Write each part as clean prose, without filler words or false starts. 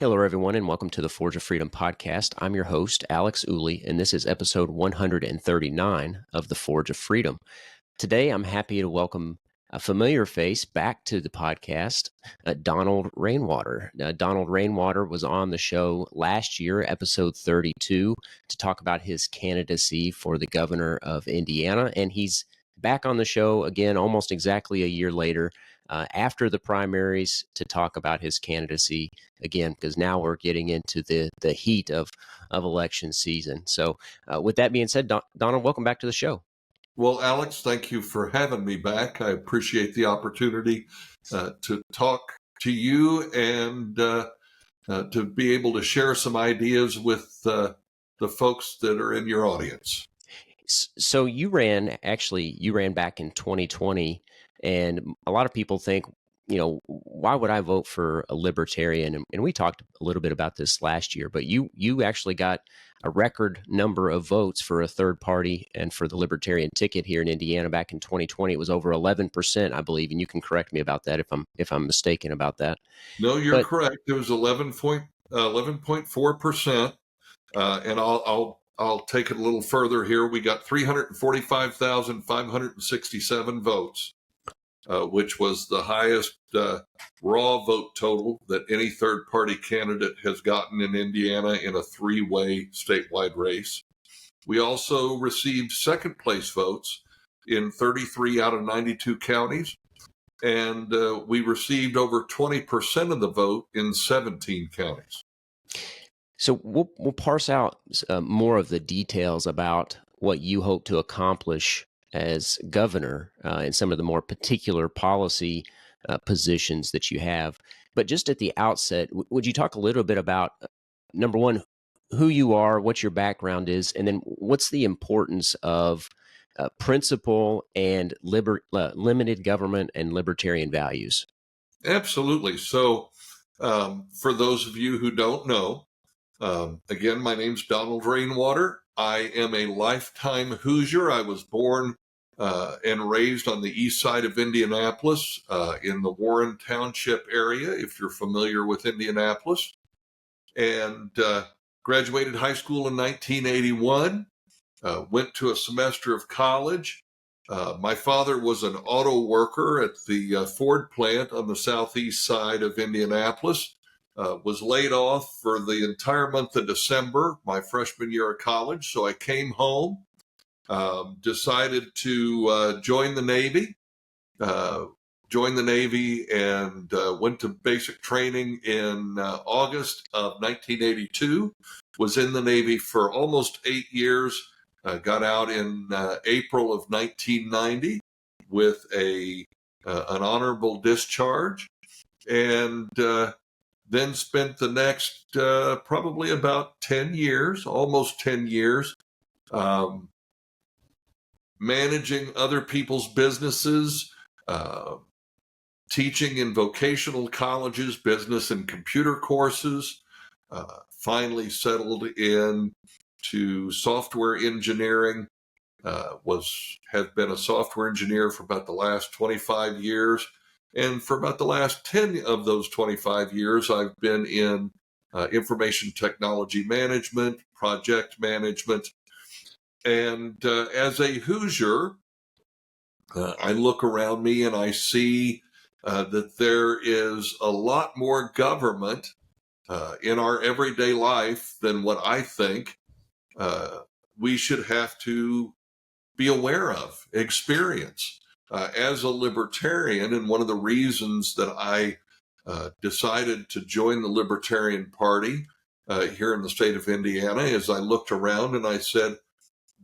Hello, everyone, and welcome to the Forge of Freedom podcast. I'm your host, Alex Ooley, and this is episode 139 of the Forge of Freedom. Today, I'm happy to welcome a familiar face back to the podcast, Donald Rainwater. Donald Rainwater was on the show last year, episode 32, to talk about his candidacy for the governor of Indiana, and he's back on the show again almost exactly a year later after the primaries to talk about his candidacy again, because now we're getting into the heat of election season. So with that being said, Donald, welcome back to the show. Well, Alex, thank you for having me back. I appreciate the opportunity to talk to you and to be able to share some ideas with the folks that are in your audience. So you ran back in 2020, and a lot of people think, why would I vote for a libertarian? And we talked a little bit about this last year, but you actually got a record number of votes for a third party and for the libertarian ticket here in Indiana back in 2020. It was over 11%, I believe, and you can correct me about that if I'm mistaken about that. No, you're correct. It was 11.4%, and I'll take it a little further here. We got 345,567 votes. Which was the highest raw vote total that any third-party candidate has gotten in Indiana in a three-way statewide race. We also received second-place votes in 33 out of 92 counties, and we received over 20% of the vote in 17 counties. So we'll parse out more of the details about what you hope to accomplish as governor and some of the more particular policy positions that you have. But just at the outset, would you talk a little bit about, number one, who you are, what your background is, and then what's the importance of principle and limited government and libertarian values? Absolutely. So for those of you who don't know, again, my name's Donald Rainwater. I am a lifetime Hoosier. I was born and raised on the east side of Indianapolis in the Warren Township area, if you're familiar with Indianapolis, and graduated high school in 1981, went to a semester of college. My father was an auto worker at the Ford plant on the southeast side of Indianapolis, was laid off for the entire month of December, my freshman year of college, so I came home. Decided to join the Navy, and went to basic training in August of 1982, was in the Navy for almost 8 years, got out in April of 1990 with an honorable discharge, and then spent the next probably about 10 years, almost 10 years, managing other people's businesses, teaching in vocational colleges, business and computer courses, finally settled into software engineering, have been a software engineer for about the last 25 years. And for about the last 10 of those 25 years, I've been in information technology management, project management. And as a Hoosier, I look around me and I see that there is a lot more government in our everyday life than what I think we should have to be aware of, experience. As a libertarian, and one of the reasons that I decided to join the Libertarian Party here in the state of Indiana is I looked around and I said,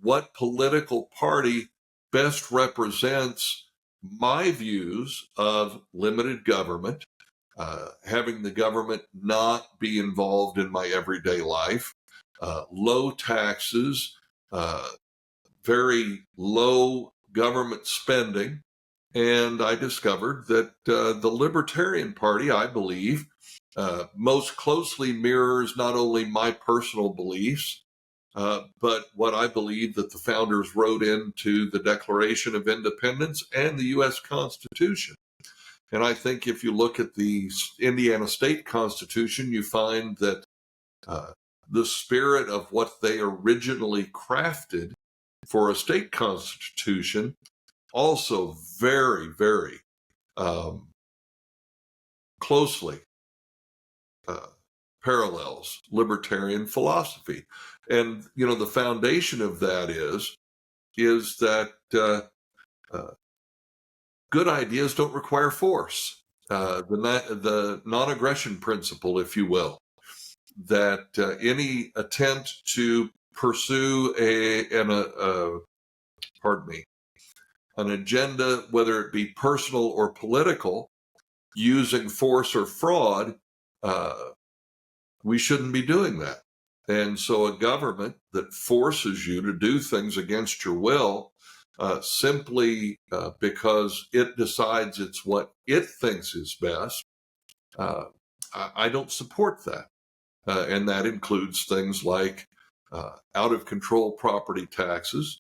what political party best represents my views of limited government, having the government not be involved in my everyday life, low taxes, very low government spending. And I discovered that the Libertarian Party, I believe, most closely mirrors not only my personal beliefs, but what I believe that the founders wrote into the Declaration of Independence and the U.S. Constitution. And I think if you look at the Indiana state constitution, you find that the spirit of what they originally crafted for a state constitution also very, very closely parallels libertarian philosophy. And, the foundation of that is that good ideas don't require force. The non-aggression principle, if you will, that any attempt to pursue an agenda, whether it be personal or political, using force or fraud, we shouldn't be doing that. And so a government that forces you to do things against your will simply because it decides it's what it thinks is best, I don't support that. And that includes things like out of control property taxes.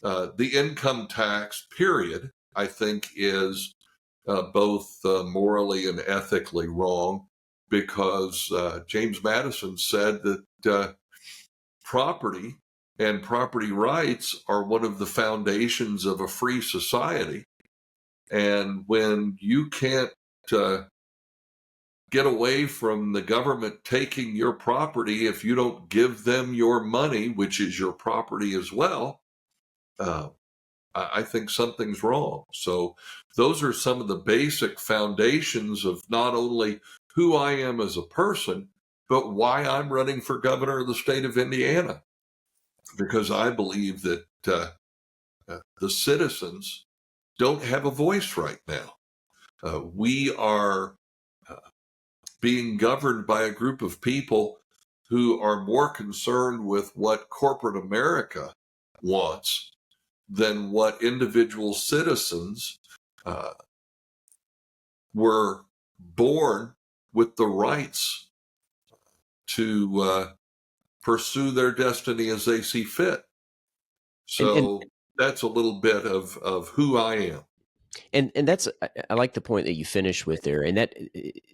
The income tax, period, I think is both morally and ethically wrong, because James Madison said that property and property rights are one of the foundations of a free society. And when you can't get away from the government taking your property if you don't give them your money, which is your property as well, I think something's wrong. So those are some of the basic foundations of not only who I am as a person, but why I'm running for governor of the state of Indiana. Because I believe that the citizens don't have a voice right now. We are being governed by a group of people who are more concerned with what corporate America wants than what individual citizens were born with the rights to pursue their destiny as they see fit. So that's a little bit of who I am. And that's, I like the point that you finished with there, and that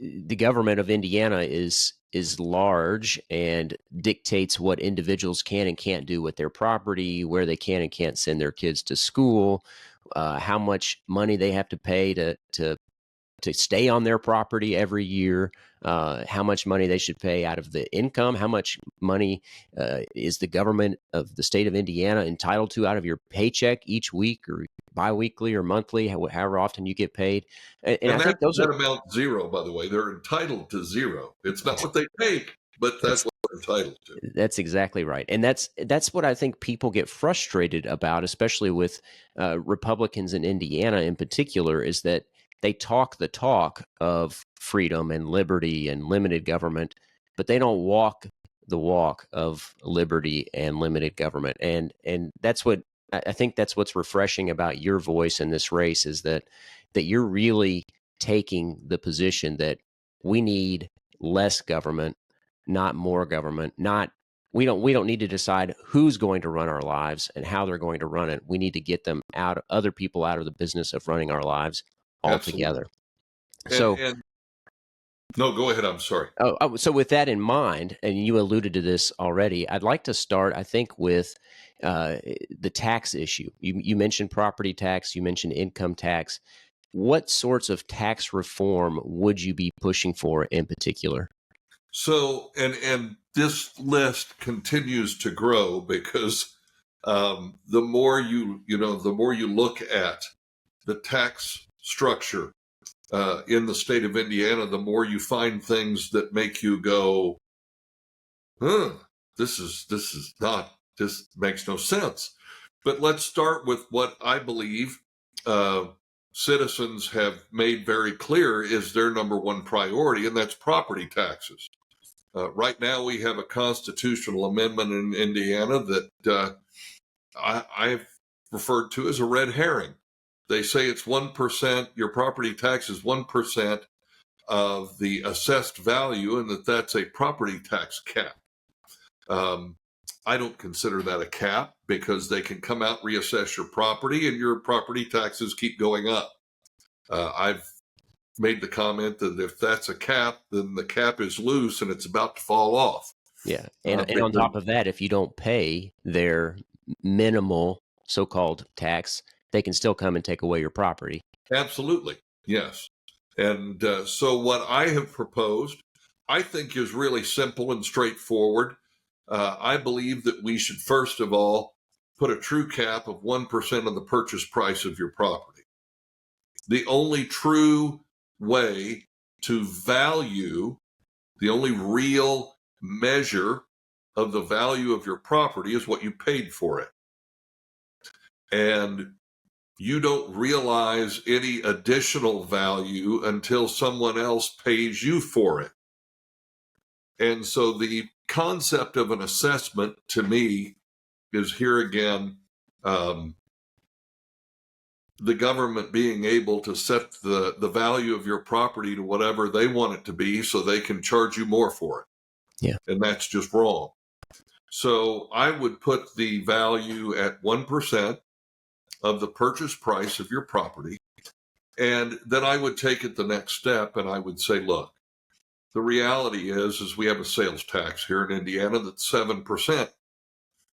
the government of Indiana is large and dictates what individuals can and can't do with their property, where they can and can't send their kids to school, how much money they have to pay to stay on their property every year, how much money they should pay out of the income, how much money is the government of the state of Indiana entitled to out of your paycheck each week or biweekly or monthly, however often you get paid. And I think those that amount zero, by the way. They're entitled to zero. It's not what they take, but that's what they're entitled to. That's exactly right. And that's what I think people get frustrated about, especially with Republicans in Indiana in particular, is that they talk the talk of freedom and liberty and limited government, but they don't walk the walk of liberty and limited government. And that's what I think that's what's refreshing about your voice in this race, is that you're really taking the position that we need less government, not more government. Not we don't need to decide who's going to run our lives and how they're going to run it. We need to get them out, other people out of the business of running our lives altogether. So, no, go ahead. I'm sorry. So with that in mind, and you alluded to this already, I'd like to start, I think, with the tax issue. You mentioned property tax, you mentioned income tax. What sorts of tax reform would you be pushing for in particular? So, and this list continues to grow because the more the more you look at the tax structure in the state of Indiana, the more you find things that make you go, this makes no sense. But let's start with what I believe citizens have made very clear is their number one priority, and that's property taxes. Right now, we have a constitutional amendment in Indiana that I've referred to as a red herring. They say it's 1%, your property tax is 1% of the assessed value, and that's a property tax cap. I don't consider that a cap, because they can come out, reassess your property, and your property taxes keep going up. I've made the comment that if that's a cap, then the cap is loose and it's about to fall off. Yeah. And on Because- top of that, if you don't pay their minimal so-called tax, they can still come and take away your property. Absolutely. Yes. And so what I have proposed, I think is really simple and straightforward. I believe that we should, first of all, put a true cap of 1% of the purchase price of your property. The only true way to value, the only real measure of the value of your property is what you paid for it. And you don't realize any additional value until someone else pays you for it. And so the concept of an assessment to me is here again, the government being able to set the value of your property to whatever they want it to be so they can charge you more for it. Yeah. And that's just wrong. So I would put the value at 1% of the purchase price of your property. And then I would take it the next step and I would say, look, the reality is we have a sales tax here in Indiana that's 7%.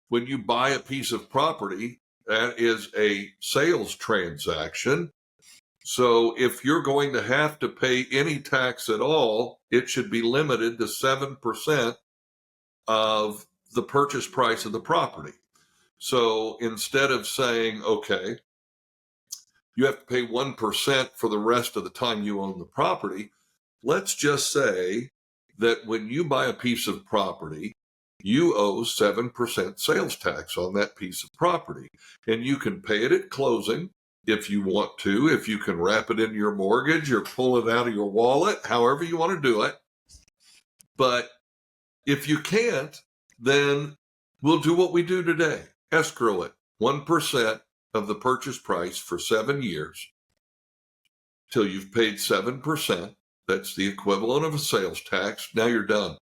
When you buy a piece of property, that is a sales transaction. So if you're going to have to pay any tax at all, it should be limited to 7% of the purchase price of the property. So instead of saying, okay, you have to pay 1% for the rest of the time you own the property, let's just say that when you buy a piece of property, you owe 7% sales tax on that piece of property. And you can pay it at closing if you want to, if you can wrap it in your mortgage or pull it out of your wallet, however you want to do it. But if you can't, then we'll do what we do today. Escrow it, 1% of the purchase price for 7 years till you've paid 7%. That's the equivalent of a sales tax. Now you're done.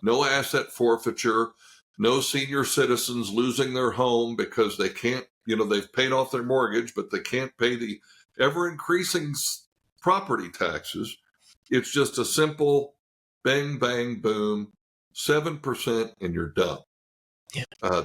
No asset forfeiture, no senior citizens losing their home because they can't, they've paid off their mortgage, but they can't pay the ever increasing property taxes. It's just a simple bang, bang, boom, 7% and you're done. Yeah.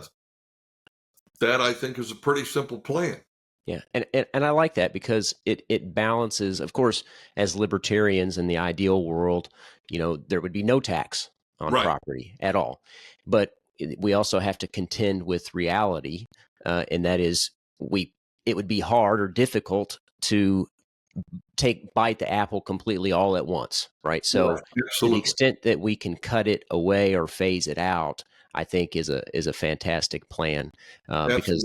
That I think is a pretty simple plan. Yeah. And I like that because it balances, of course, as libertarians in the ideal world, there would be no tax on Right. property at all. But we also have to contend with reality. And that is it would be hard or difficult to bite the apple completely all at once. Right. So to the extent that we can cut it away or phase it out, I think is a fantastic plan. Because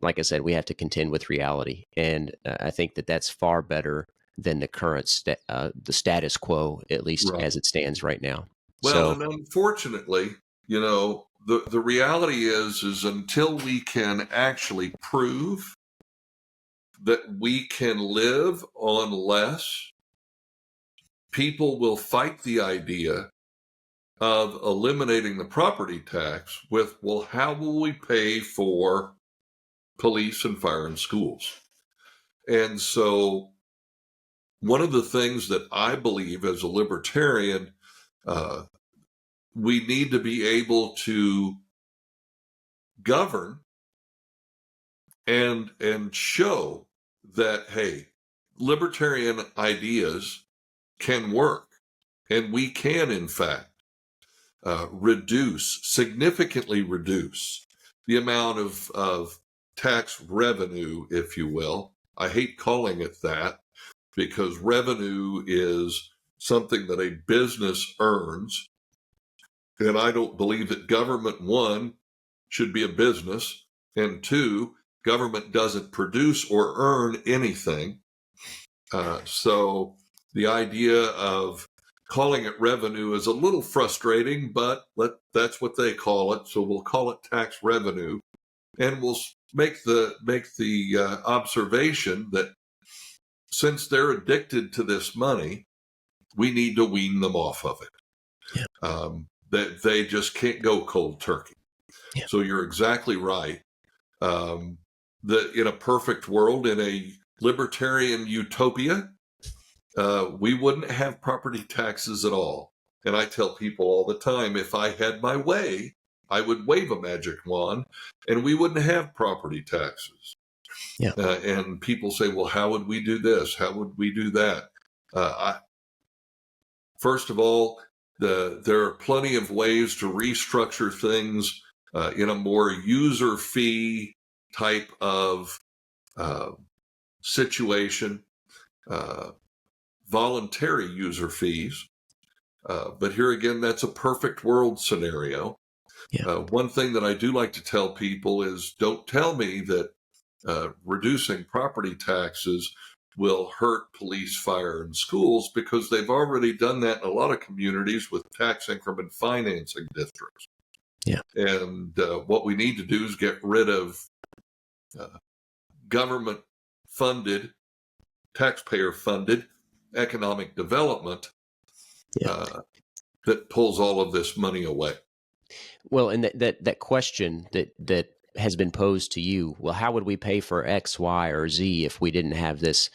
like I said, we have to contend with reality. And I think that that's far better than the current the status quo, at least as it stands right now. Well, and unfortunately, the reality is until we can actually prove that we can live on less, people will fight the idea of eliminating the property tax with, well, how will we pay for police and fire and schools? And so one of the things that I believe as a libertarian, we need to be able to govern and show that, hey, libertarian ideas can work. And we can, in fact, significantly reduce the amount of tax revenue, if you will. I hate calling it that because revenue is something that a business earns. And I don't believe that government, one, should be a business, and two, government doesn't produce or earn anything. So the idea of calling it revenue is a little frustrating, but that's what they call it. So we'll call it tax revenue, and we'll make the observation that since they're addicted to this money, we need to wean them off of it. Yeah. That they just can't go cold turkey. Yeah. So you're exactly right. That in a perfect world, in a libertarian utopia, we wouldn't have property taxes at all. And I tell people all the time, if I had my way, I would wave a magic wand and we wouldn't have property taxes. Yeah. And people say, well, how would we do this? How would we do that? First of all, there are plenty of ways to restructure things in a more user fee type of situation, voluntary user fees. But here again, that's a perfect world scenario. Yeah. One thing that I do like to tell people is don't tell me that reducing property taxes will hurt police, fire, and schools, because they've already done that in a lot of communities with tax increment financing districts. Yeah. And what we need to do is get rid of government-funded, taxpayer-funded economic development that pulls all of this money away. Well, and that question that has been posed to you, well, how would we pay for X, Y, or Z if we didn't have this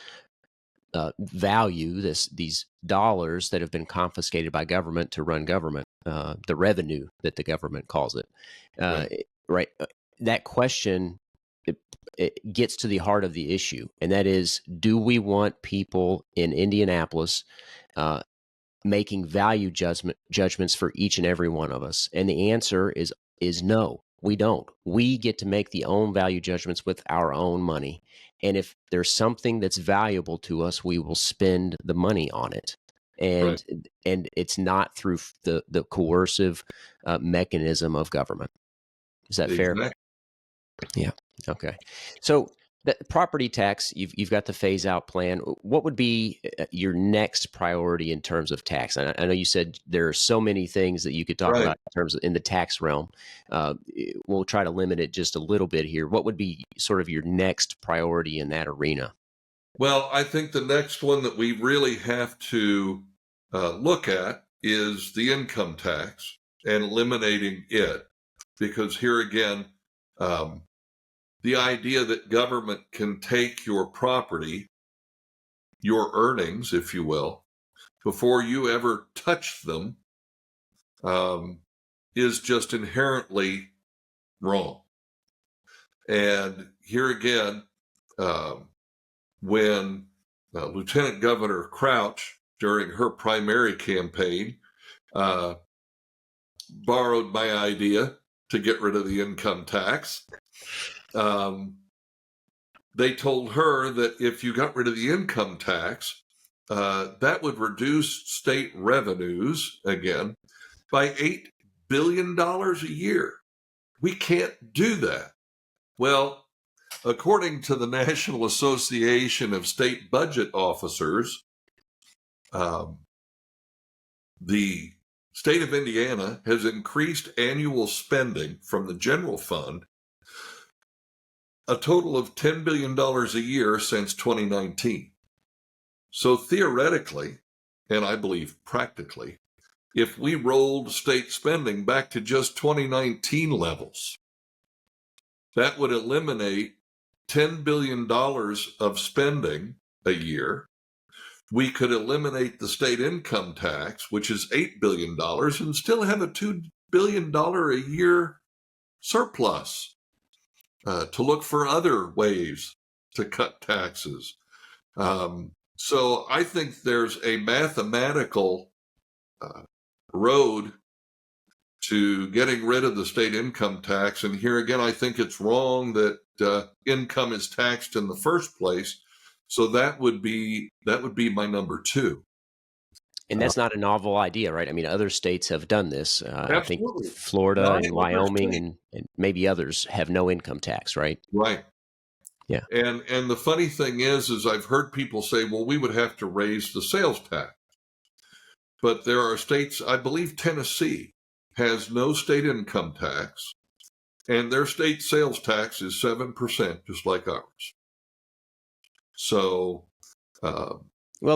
value, these dollars that have been confiscated by government to run government, the revenue that the government calls it, right? That question, it gets to the heart of the issue, and that is, do we want people in Indianapolis making value judgments for each and every one of us? And the answer is no, we don't. We get to make the own value judgments with our own money. And if there's something that's valuable to us, we will spend the money on it. And it's not through the coercive mechanism of government. Is that fair? Yeah. Okay. So the property tax, you've got the phase out plan. What would be your next priority in terms of tax? I know you said there are so many things that you could talk about in terms of in the tax realm. We'll try to limit it just a little bit here. What would be sort of your next priority in that arena? Well, I think the next one that we really have to look at is the income tax and eliminating it, because here again, the idea that government can take your property, your earnings, if you will, before you ever touch them, is just inherently wrong. And here again, when Lieutenant Governor Crouch, during her primary campaign, borrowed my idea to get rid of the income tax, they told her that if you got rid of the income tax, that would reduce state revenues, again, by $8 billion a year. We can't do that. Well, according to the National Association of State Budget Officers, the state of Indiana has increased annual spending from the general fund a total of $10 billion a year since 2019. So theoretically, and I believe practically, if we rolled state spending back to just 2019 levels, that would eliminate $10 billion of spending a year. We could eliminate the state income tax, which is $8 billion, and still have a $2 billion a year surplus to look for other ways to cut taxes. So I think there's a mathematical road to getting rid of the state income tax. And here again, I think it's wrong that income is taxed in the first place. So that would be my number two. And that's not a novel idea, right? I mean, other states have done this. I think Florida and Wyoming and maybe others have no income tax, right? Right. Yeah. And the funny thing is I've heard people say, well, we would have to raise the sales tax. But there are states, I believe Tennessee has no state income tax, and their state sales tax is 7%, just like ours. So, well,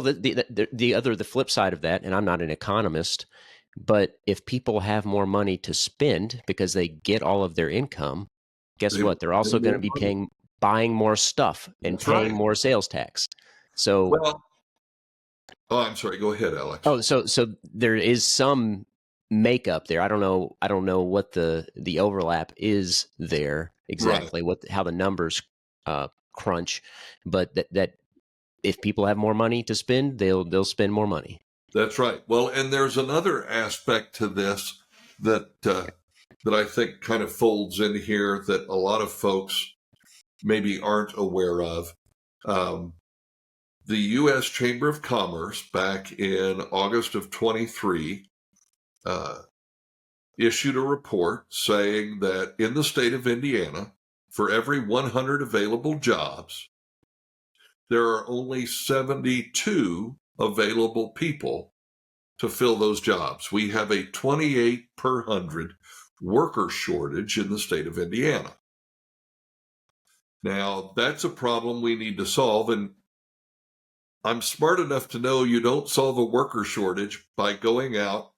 the flip side of that, and I'm not an economist, but if people have more money to spend because they get all of their income, guess what? They're also going to be buying more stuff and paying more sales tax. So, well, Oh, I'm sorry. Go ahead, Alex. Oh, so there is some makeup there. I don't know what the overlap is there Right. exactly, how the numbers crunch, but that if people have more money to spend, they'll spend more money. That's right. Well, and there's another aspect to this that I think kind of folds in here that a lot of folks maybe aren't aware of. Um, the U.S. Chamber of Commerce back in August of 23 uh, issued a report saying that in the state of Indiana, for every 100 available jobs, there are only 72 available people to fill those jobs. We have a 28 per 100 worker shortage in the state of Indiana. Now, that's a problem we need to solve, and I'm smart enough to know you don't solve a worker shortage by going out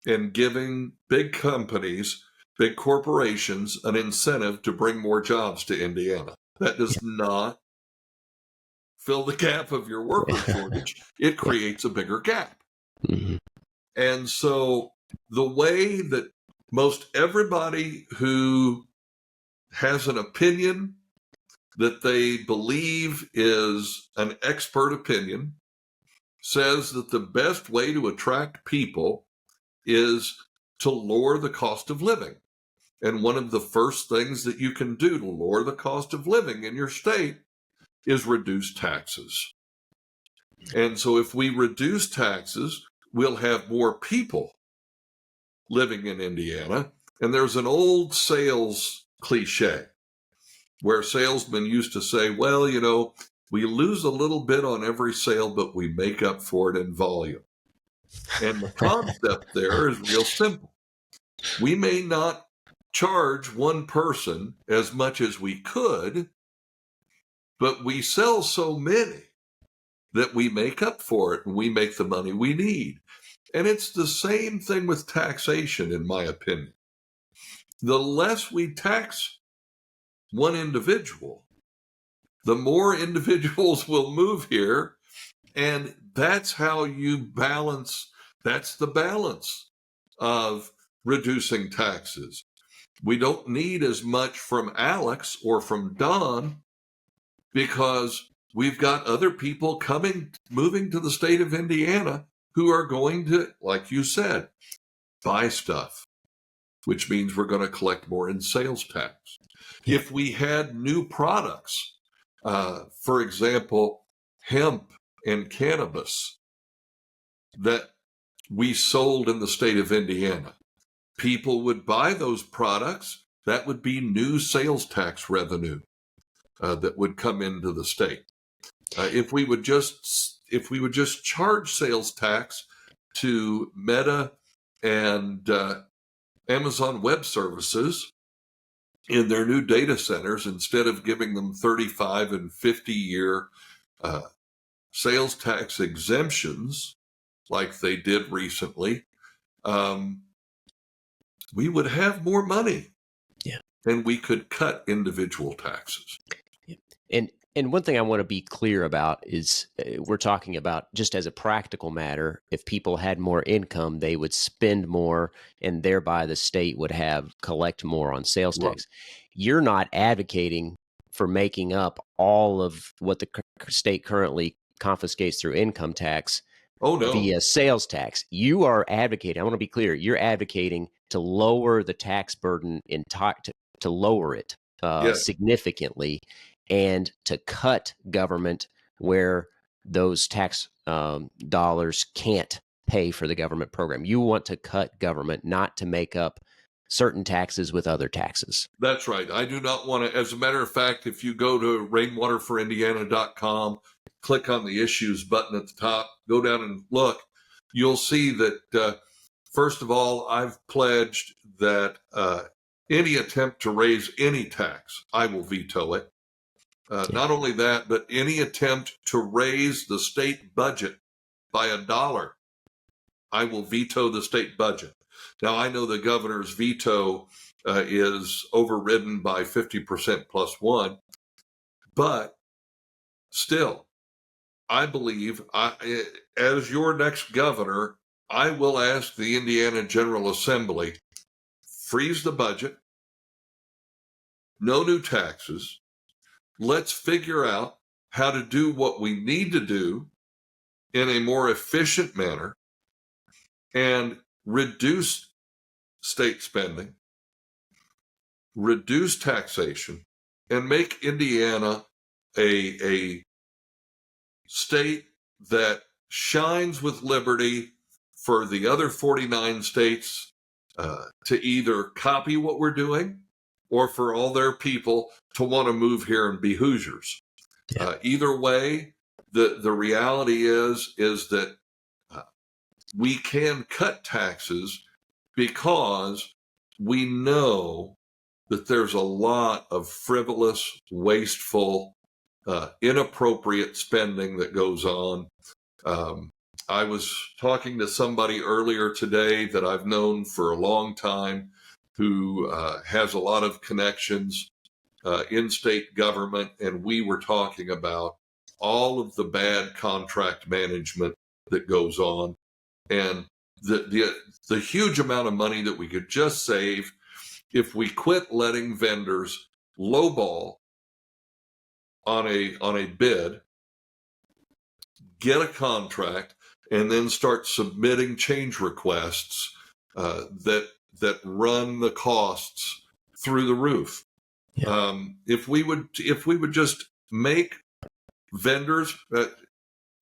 and giving big companies, big corporations, an incentive to bring more jobs to Indiana. That does not fill the gap of your worker shortage. It Yeah. creates a bigger gap. Mhm. And so the way that most everybody who has an opinion that they believe is an expert opinion says that the best way to attract people is to lower the cost of living. And one of the first things that you can do to lower the cost of living in your state is reduce taxes. And so if we reduce taxes, we'll have more people living in Indiana. And there's an old sales cliche where salesmen used to say, well, we lose a little bit on every sale, but we make up for it in volume. And the concept there is real simple. We may not charge one person as much as we could, but we sell so many that we make up for it and we make the money we need. And it's the same thing with taxation, in my opinion. The less we tax one individual, the more individuals will move here. And that's how you balance, that's the balance of reducing taxes. We don't need as much from Alex or from Don because we've got other people moving to the state of Indiana who are going to, like you said, buy stuff, which means we're going to collect more in sales tax. Yeah. If we had new products, for example, hemp and cannabis that we sold in the state of Indiana, people would buy those products. That would be new sales tax revenue that would come into the state. If we would just charge sales tax to Meta and Amazon Web Services in their new data centers, instead of giving them 35 and 50-year sales tax exemptions like they did recently, we would have more money. Yeah. And we could cut individual taxes. And one thing I want to be clear about is we're talking about just as a practical matter, if people had more income, they would spend more and thereby the state would collect more on sales tax. You're not advocating for making up all of what the state currently confiscates through income tax via sales tax. You are advocating, I want to be clear, you're advocating to lower the tax burden to lower it significantly, and to cut government where those tax dollars can't pay for the government program. You want to cut government, not to make up certain taxes with other taxes. That's right. I do not want to. As a matter of fact, if you go to rainwaterforindiana.com, click on the issues button at the top, go down and look, you'll see that, first of all, I've pledged that any attempt to raise any tax, I will veto it. Not only that, but any attempt to raise the state budget by $1, I will veto the state budget. Now, I know the governor's veto is overridden by 50% plus one, but still, I believe, as your next governor, I will ask the Indiana General Assembly, freeze the budget, no new taxes. Let's figure out how to do what we need to do in a more efficient manner and reduce state spending, reduce taxation, and make Indiana a state that shines with liberty for the other 49 states to either copy what we're doing or for all their people to want to move here and be Hoosiers. Yeah. Either way, the reality is that we can cut taxes because we know that there's a lot of frivolous, wasteful, inappropriate spending that goes on. I was talking to somebody earlier today that I've known for a long time who has a lot of connections in state government, and we were talking about all of the bad contract management that goes on and the huge amount of money that we could just save if we quit letting vendors lowball on a bid, get a contract, and then start submitting change requests that run the costs through the roof. Yeah. If we would just make vendors,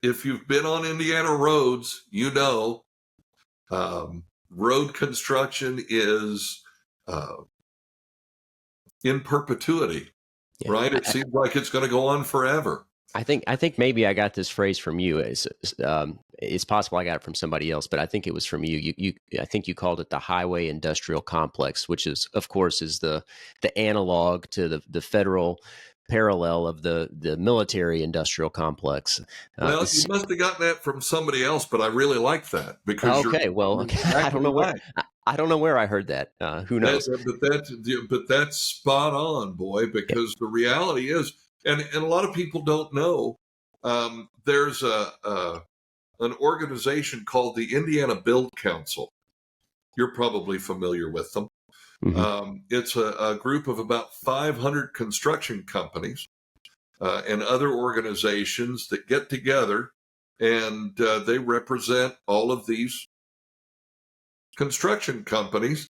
if you've been on Indiana roads, you know, road construction is in perpetuity, Yeah. right? It seems like it's going to go on forever. I think maybe I got this phrase from you. It's possible I got it from somebody else, but I think it was from you. I think you called it the highway industrial complex, which is, of course, is the analog to the federal parallel of the military industrial complex. Well, you must have gotten that from somebody else, but I really like that because okay. you're Exactly I don't know right. I don't know where I heard that. Who knows? But that's spot on, boy. Because the reality is, and a lot of people don't know. There's an organization called the Indiana Build Council. You're probably familiar with them. Mm-hmm. It's a group of about 500 construction companies and other organizations that get together, and they represent all of these construction companies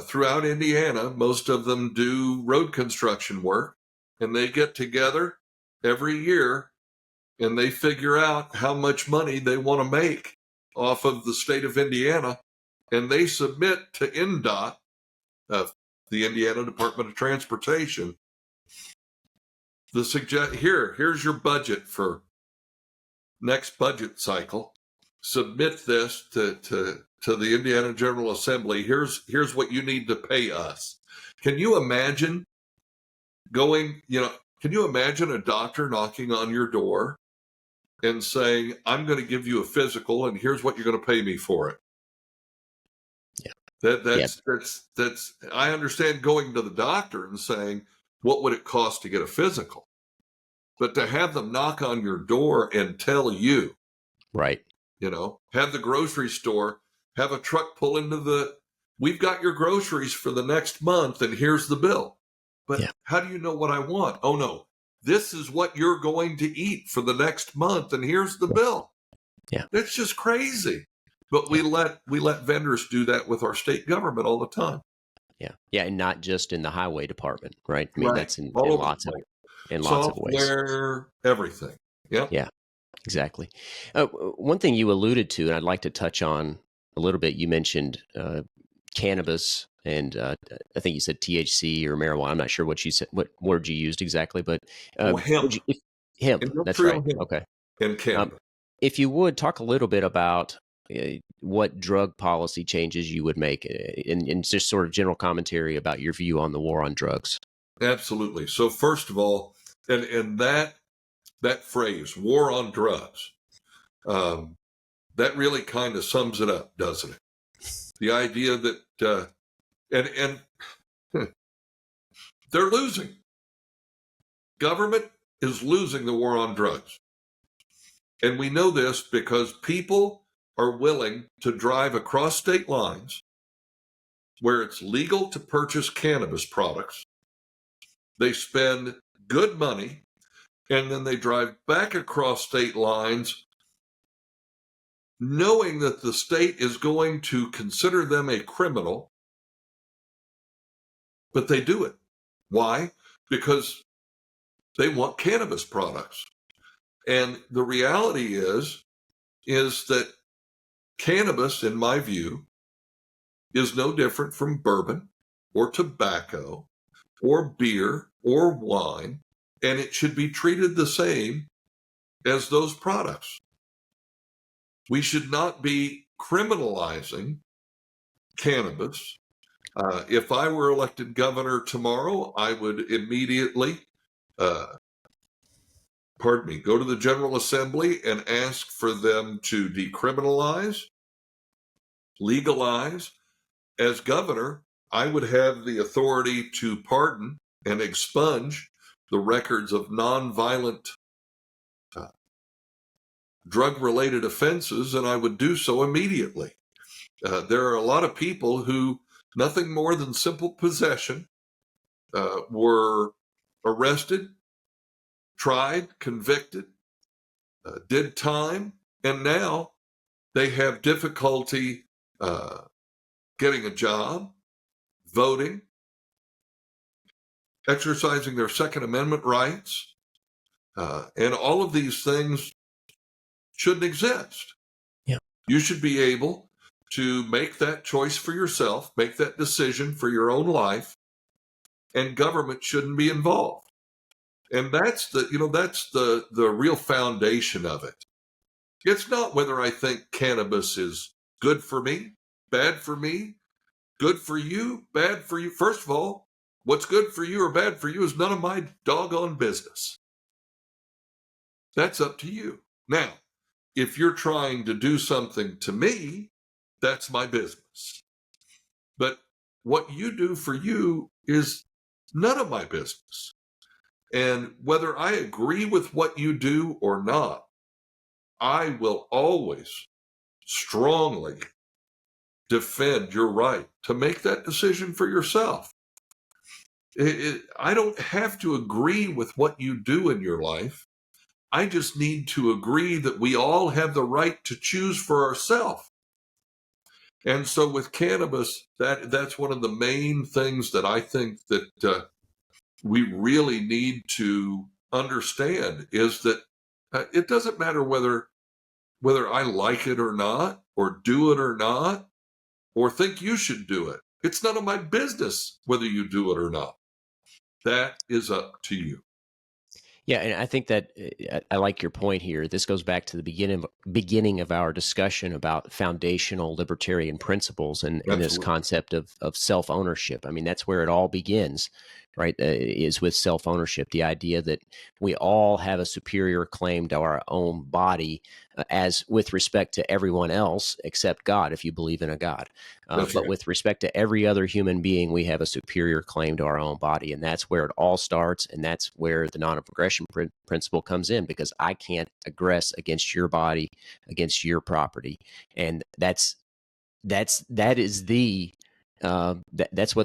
throughout Indiana. Most of them do road construction work, and they get together every year and they figure out how much money they want to make off of the state of Indiana, and they submit to INDOT, the Indiana Department of Transportation, here's your budget for next budget cycle. Submit this to the Indiana General Assembly. Here's what you need to pay us. Can you imagine can you imagine a doctor knocking on your door and saying, I'm going to give you a physical and here's what you're going to pay me for it? Yeah. That's I understand going to the doctor and saying, what would it cost to get a physical? But to have them knock on your door and tell you, Right. Have the grocery store, have a truck pull into we've got your groceries for the next month and here's the bill. But how do you know what I want? Oh no, this is what you're going to eat for the next month and here's the bill. Yeah. That's just crazy. But we let vendors do that with our state government all the time. Yeah. Yeah. And not just in the highway department, right? I mean, that's in lots of ways. Software, everything. Yeah. Yeah, exactly. One thing you alluded to, and I'd like to touch on a little bit, you mentioned cannabis, and I think you said THC or marijuana. I'm not sure what word you used exactly, but hemp. Hemp. That's right. Hemp. Okay. And cannabis. If you would talk a little bit about what drug policy changes you would make, and just sort of general commentary about your view on the war on drugs. Absolutely. So first of all, and that phrase, war on drugs, that really kind of sums it up, doesn't it? The idea that, and they're losing. Government is losing the war on drugs. And we know this because people are willing to drive across state lines where it's legal to purchase cannabis products. They spend good money, and then they drive back across state lines knowing that the state is going to consider them a criminal, but they do it. Why? Because they want cannabis products. And the reality is that cannabis, in my view, is no different from bourbon or tobacco or beer or wine, and it should be treated the same as those products. We should not be criminalizing cannabis. If I were elected governor tomorrow, I would immediately, go to the General Assembly and ask for them to decriminalize, legalize. As governor, I would have the authority to pardon and expunge the records of nonviolent drug-related offenses, and I would do so immediately. There are a lot of people who, nothing more than simple possession, were arrested, tried, convicted, did time, and now they have difficulty getting a job, voting, exercising their Second Amendment rights, and all of these things shouldn't exist. Yeah. You should be able to make that choice for yourself, make that decision for your own life, and government shouldn't be involved. And that's the real foundation of it. It's not whether I think cannabis is good for me, bad for me, good for you, bad for you. First of all, what's good for you or bad for you is none of my doggone business. That's up to you. Now, if you're trying to do something to me, that's my business. But what you do for you is none of my business. And whether I agree with what you do or not, I will always strongly defend your right to make that decision for yourself. I don't have to agree with what you do in your life. I just need to agree that we all have the right to choose for ourselves. And so with cannabis, that's one of the main things that I think that we really need to understand is that it doesn't matter whether I like it or not, or do it or not, or think you should do it. It's none of my business whether you do it or not. That is up to you. Yeah, and I think that I like your point here. This goes back to the beginning of our discussion about foundational libertarian principles and this concept of self-ownership. I mean, that's where it all begins, right? Is with self-ownership, the idea that we all have a superior claim to our own body as with respect to everyone else except God, if you believe in a God. But right. With respect to every other human being, we have a superior claim to our own body. And that's where it all starts. And that's where the non-aggression principle comes in, because I can't aggress against your body, against your property. And that's what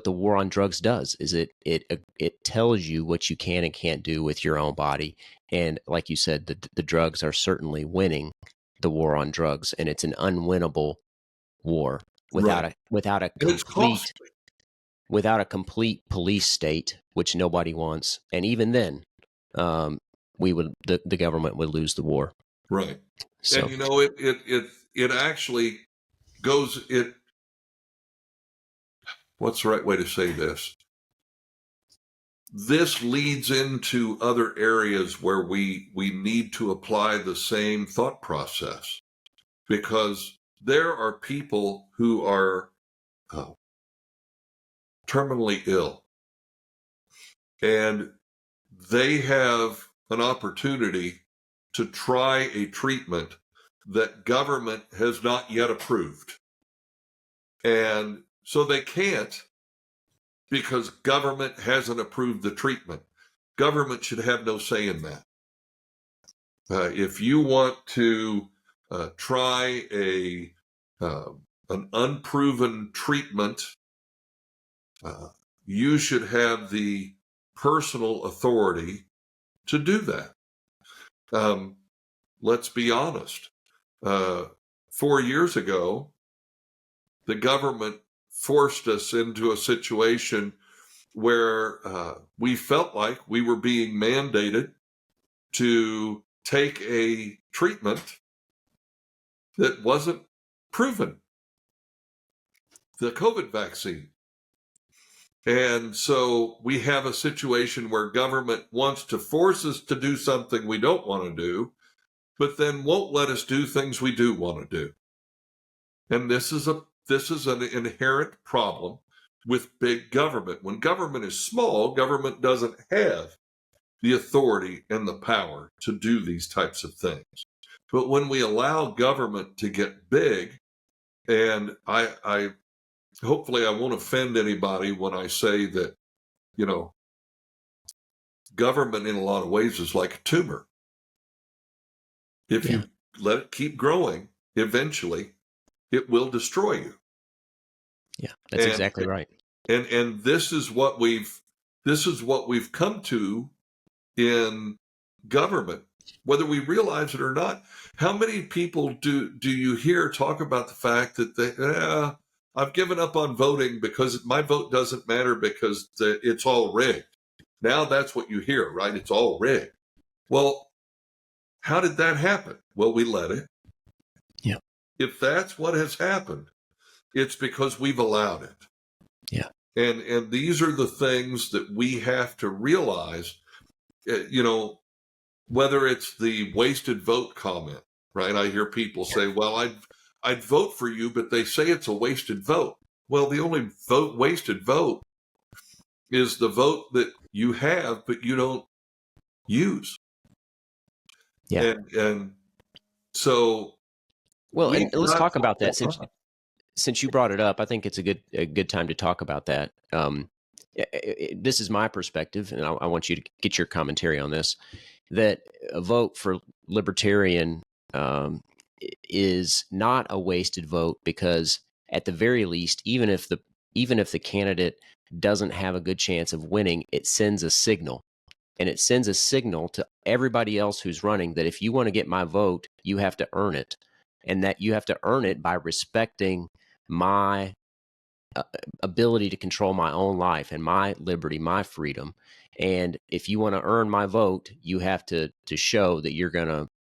the war on drugs does, is it tells you what you can and can't do with your own body. And like you said, the drugs are certainly winning the war on drugs, and it's an unwinnable war without a complete police state, which nobody wants. And even then, the government would lose the war. Right. So, and it actually goes, what's the right way to say this? This leads into other areas where we need to apply the same thought process, because there are people who are terminally ill, and they have an opportunity to try a treatment that government has not yet approved. And so they can't, because government hasn't approved the treatment. Government should have no say in that. If you want to try an unproven treatment, you should have the personal authority to do that. Let's be honest. 4 years ago, the government forced us into a situation where we felt like we were being mandated to take a treatment that wasn't proven, the COVID vaccine. And so we have a situation where government wants to force us to do something we don't want to do, but then won't let us do things we do want to do. And this is an inherent problem with big government. When government is small, government doesn't have the authority and the power to do these types of things. But when we allow government to get big, and I hopefully I won't offend anybody when I say that, government in a lot of ways is like a tumor. If you let it keep growing, eventually it will destroy you. Yeah, that's exactly right. And this is what we've come to in government, whether we realize it or not. How many people do you hear talk about the fact that I've given up on voting because my vote doesn't matter because it's all rigged? Now that's what you hear, right? It's all rigged. Well, how did that happen? Well, we let it. Yeah. If that's what has happened, it's because we've allowed it. Yeah. And these are the things that we have to realize, whether it's the wasted vote comment, right? I hear people say, well, I'd vote for you, but they say it's a wasted vote. Well, the only wasted vote is the vote that you have, but you don't use. Yeah. And so. Well, and let's talk about that since you brought it up. I think it's a good time to talk about that. This is my perspective, and I want you to get your commentary on this. That a vote for libertarian is not a wasted vote, because at the very least, even if the candidate doesn't have a good chance of winning, it sends a signal. And it sends a signal to everybody else who's running that if you want to get my vote, you have to earn it. And that you have to earn it by respecting my ability to control my own life and my liberty, my freedom. And if you want to earn my vote, you have to show that you're going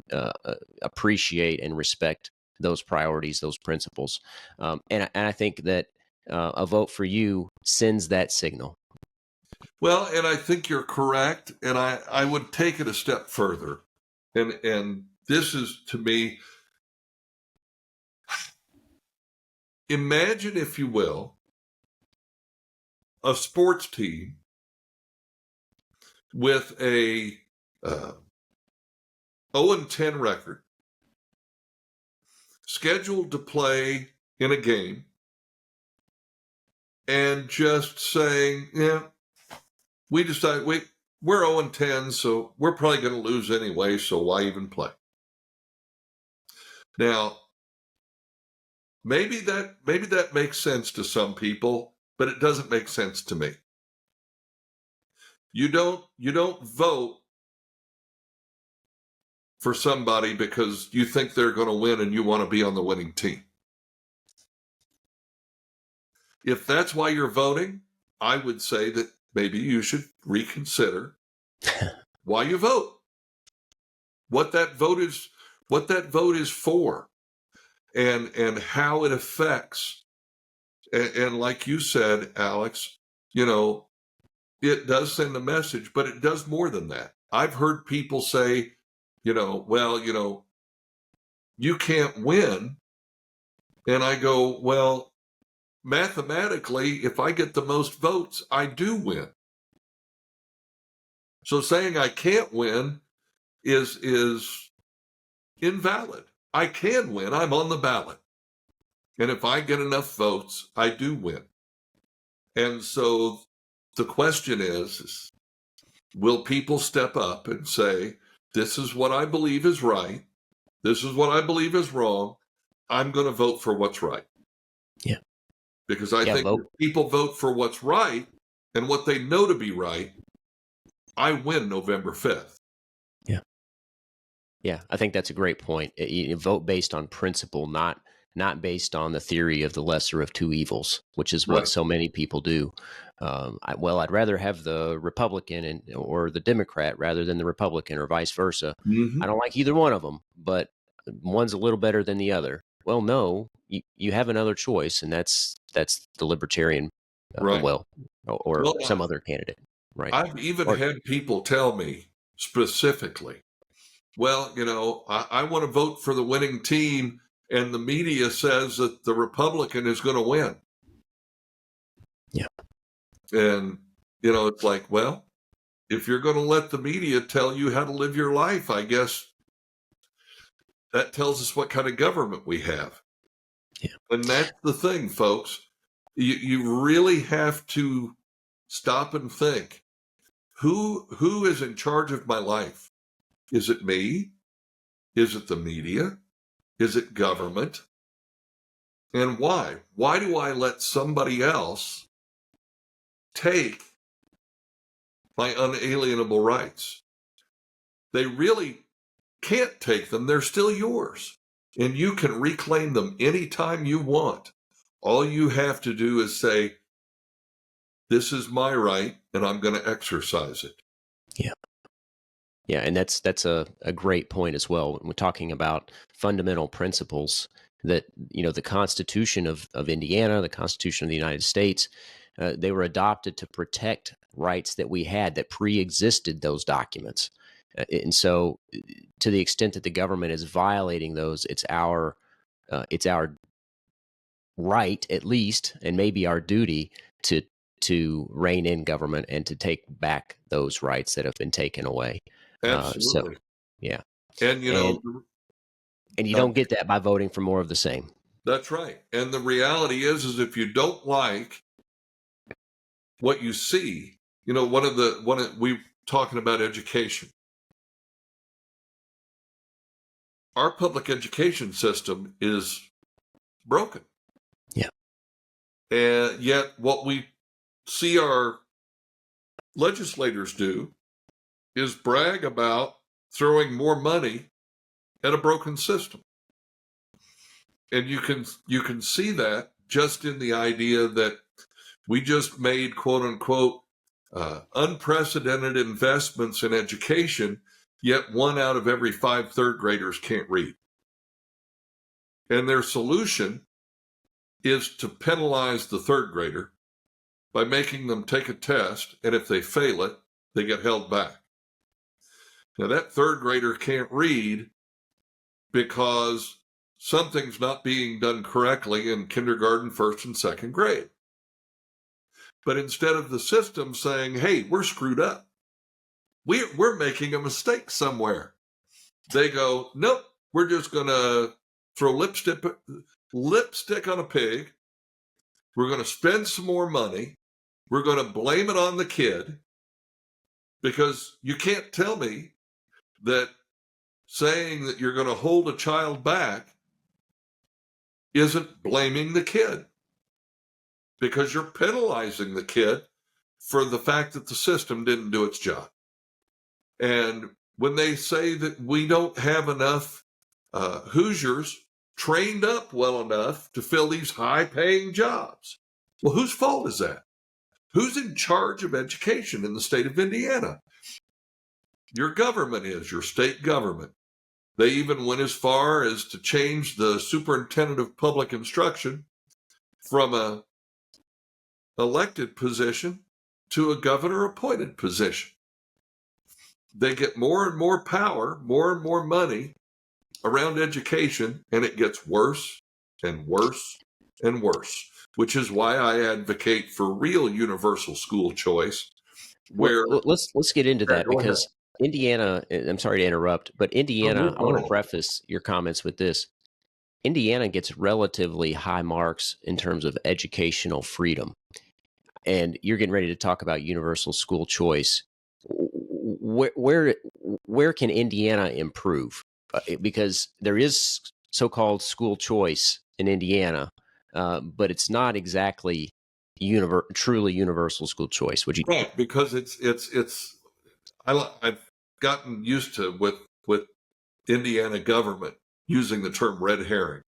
to appreciate and respect those priorities, those principles. And I think that a vote for you sends that signal. Well, and I think you're correct. And I would take it a step further. And this is, to me, imagine, if you will, a sports team with a 0-10 record, scheduled to play in a game, and just saying, we decide we're 0-10, so we're probably going to lose anyway, so why even play? Now, maybe that makes sense to some people, but it doesn't make sense to me. You don't vote for somebody because you think they're going to win and you want to be on the winning team. If that's why you're voting, I would say that maybe you should reconsider why you vote. What that vote is for, and how it affects. And like you said, Alex, it does send a message, but it does more than that. I've heard people say, well, you can't win. And I go, well, mathematically, if I get the most votes, I do win. So saying I can't win is invalid. I can win. I'm on the ballot. And if I get enough votes, I do win. And so the question is, will people step up and say, this is what I believe is right. This is what I believe is wrong. I'm going to vote for what's right. Yeah. Because I think vote. if people vote for what's right and what they know to be right, I win November 5th. Yeah, I think that's a great point. You vote based on principle, not based on the theory of the lesser of two evils, which is what Right. so many people do. I'd rather have the Republican or the Democrat rather than the Republican, or vice versa. Mm-hmm. I don't like either one of them, but one's a little better than the other. Well, no, you have another choice, and that's the libertarian, Right. or Well, some other candidate, right? I've even Or had people tell me specifically, well, I want to vote for the winning team, and the media says that the Republican is going to win. Yeah. And, it's like, well, if you're going to let the media tell you how to live your life, I guess that tells us what kind of government we have. Yeah. And that's the thing, folks. You really have to stop and think, who is in charge of my life? Is it me? Is it the media? Is it government? And why? Why do I let somebody else take my unalienable rights? They really can't take them. They're still yours. And you can reclaim them anytime you want. All you have to do is say, this is my right, and I'm going to exercise it. Yeah. Yeah, and that's a great point as well. When we're talking about fundamental principles, that the Constitution of Indiana, the Constitution of the United States, they were adopted to protect rights that we had that pre-existed those documents. And so, to the extent that the government is violating those, it's our right, at least, and maybe our duty to rein in government and to take back those rights that have been taken away. Absolutely. Yeah. And, And you don't get that by voting for more of the same. That's right. And the reality is if you don't like what you see, we talking about education. Our public education system is broken. Yeah. And yet what we see our legislators do is brag about throwing more money at a broken system. And you can see that just in the idea that we just made, quote unquote, unprecedented investments in education, yet 1 out of every 5 third graders can't read. And their solution is to penalize the third grader by making them take a test, and if they fail it, they get held back. Now, that third grader can't read because something's not being done correctly in kindergarten, first and second grade. But instead of the system saying, hey, we're screwed up, we're making a mistake somewhere, they go, nope, we're just going to throw lipstick on a pig. We're going to spend some more money. We're going to blame it on the kid, because you can't tell me that saying that you're going to hold a child back isn't blaming the kid, because you're penalizing the kid for the fact that the system didn't do its job. And when they say that we don't have enough Hoosiers trained up well enough to fill these high-paying jobs, well, whose fault is that? Who's in charge of education in the state of Indiana? Your government is, your state government. They even went as far as to change the superintendent of public instruction from a elected position to a governor-appointed position. They get more and more power, more and more money around education, and it gets worse and worse and worse, which is why I advocate for real universal school choice. Where let's get into that, because Indiana, I'm sorry to interrupt, but Indiana, I want to preface your comments with this. Indiana gets relatively high marks in terms of educational freedom. And you're getting ready to talk about universal school choice. where can Indiana improve? Because there is so-called school choice in Indiana, but it's not exactly truly universal school choice. Would you? Right, because I've gotten used to with Indiana government using the term red herring,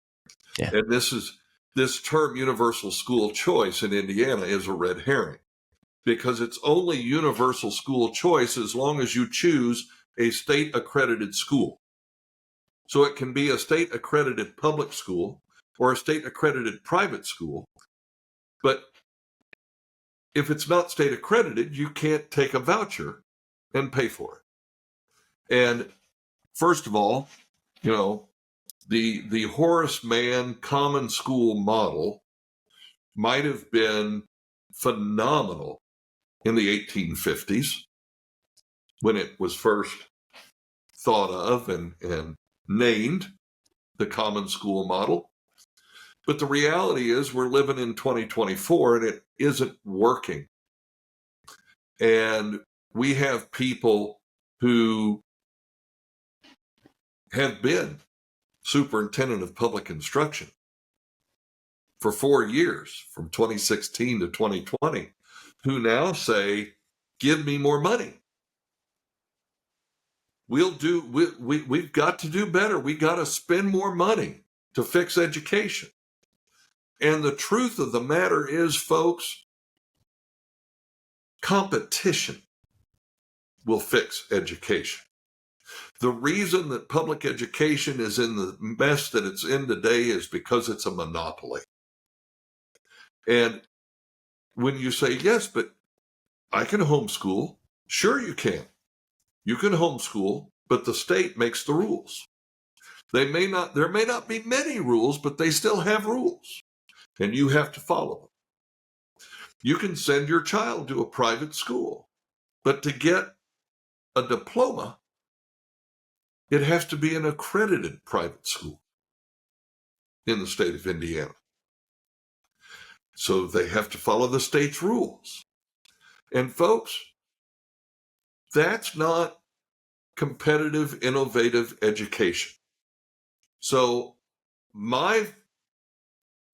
Yeah. and this term universal school choice in Indiana is a red herring, because it's only universal school choice as long as you choose a state accredited school. So it can be a state accredited public school or a state accredited private school, but if it's not state accredited, you can't take a voucher and pay for it. And first of all, the Horace Mann common school model might have been phenomenal in the 1850s when it was first thought of and named the common school model. But the reality is we're living in 2024 and it isn't working. And we have people who have been superintendent of public instruction for 4 years, from 2016 to 2020, who now say, give me more money. We've got to do better. We got to spend more money to fix education. And the truth of the matter is, folks, competition will fix education. The reason that public education is in the mess that it's in today is because it's a monopoly. And when you say, yes, but I can homeschool, sure you can. You can homeschool, but the state makes the rules. There may not be many rules, but they still have rules, and you have to follow them. You can send your child to a private school, but to get a diploma, it has to be an accredited private school in the state of Indiana. So they have to follow the state's rules. And folks, that's not competitive, innovative education. So my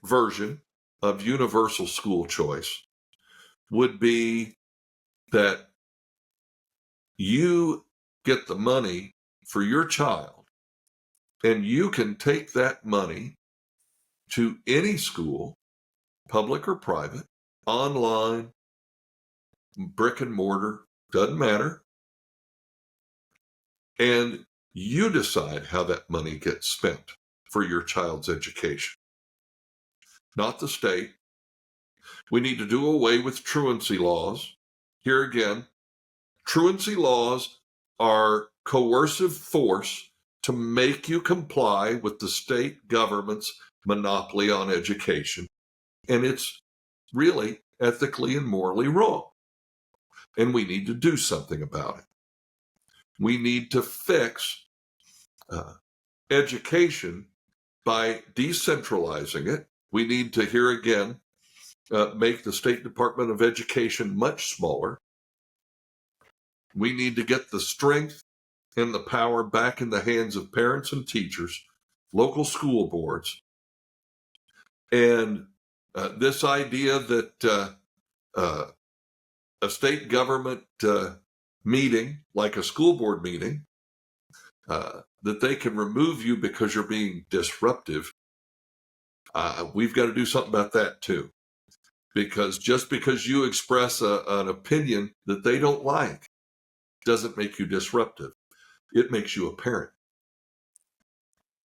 version of universal school choice would be that you get the money for your child and you can take that money to any school, public or private, online, brick and mortar, doesn't matter. And you decide how that money gets spent for your child's education, not the state. We need to do away with truancy laws. Here again, truancy laws are coercive force to make you comply with the state government's monopoly on education. And it's really ethically and morally wrong. And we need to do something about it. We need to fix education by decentralizing it. We need to, here again, make the State Department of Education much smaller. We need to get the strength and the power back in the hands of parents and teachers, local school boards. And this idea that a state government meeting, like a school board meeting, that they can remove you because you're being disruptive, we've got to do something about that too. Because just because you express an opinion that they don't like doesn't make you disruptive. It makes you a parent.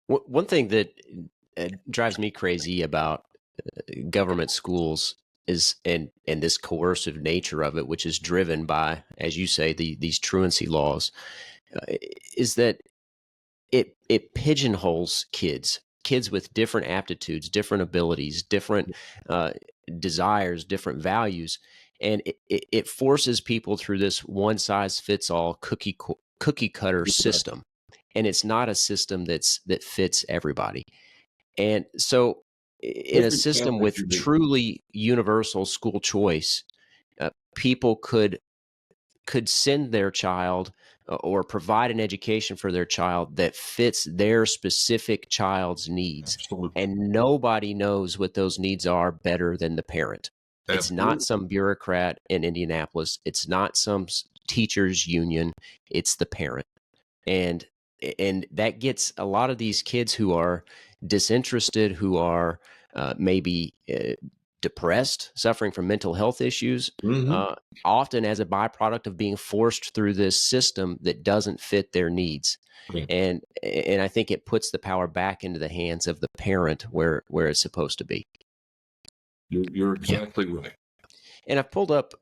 One thing that drives me crazy about government schools is and this coercive nature of it, which is driven by, as you say, these truancy laws, is that it pigeonholes kids with different aptitudes, different abilities, different desires, different values, and it forces people through this one size fits all cookie cutter system, and it's not a system that fits everybody. And so in a system with truly universal school choice, people could send their child or provide an education for their child that fits their specific child's needs. Absolutely. And nobody knows what those needs are better than the parent. It's not Absolutely. some bureaucrat in Indianapolis. It's not some teachers union. It's the parent. And that gets a lot of these kids who are disinterested, who are maybe depressed, suffering from mental health issues, Hmm. often as a byproduct of being forced through this system that doesn't fit their needs. Yeah. And I think it puts the power back into the hands of the parent where it's supposed to be. You're exactly right. And I've pulled up,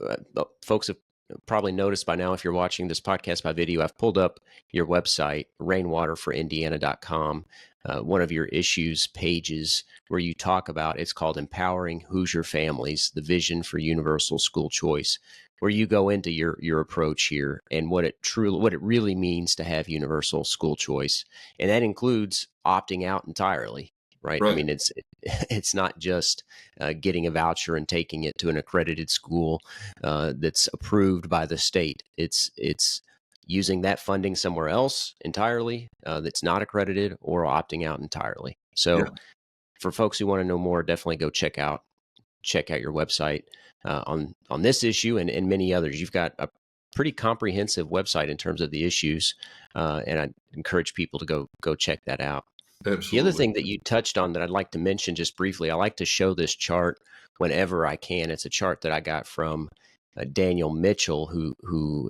folks have probably noticed by now, if you're watching this podcast by video, I've pulled up your website, rainwaterforindiana.com, one of your issues pages where you talk about, it's called Empowering Hoosier Families, the Vision for Universal School Choice, where you go into your approach here and what it really means to have universal school choice. And that includes opting out entirely. Right. I Right. mean, it's not just getting a voucher and taking it to an accredited school that's approved by the state. It's using that funding somewhere else entirely that's not accredited, or opting out entirely. So Yeah. for folks who want to know more, definitely go check out your website on this issue and many others. You've got a pretty comprehensive website in terms of the issues, and I encourage people to go check that out. The other Absolutely. thing that you touched on that I'd like to mention just briefly, I like to show this chart whenever I can. It's a chart that I got from Daniel Mitchell, who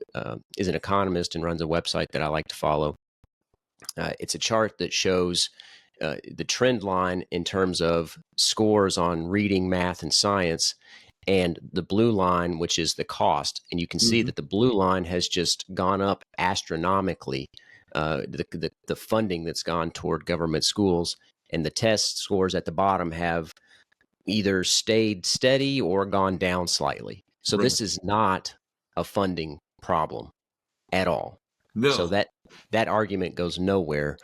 is an economist and runs a website that I like to follow. It's a chart that shows the trend line in terms of scores on reading, math, and science, and the blue line, which is the cost. And you can see Hmm. that the blue line has just gone up astronomically, the funding that's gone toward government schools, and the test scores at the bottom have either stayed steady or gone down slightly. So Right. this is not a funding problem at all. So No. that argument goes nowhere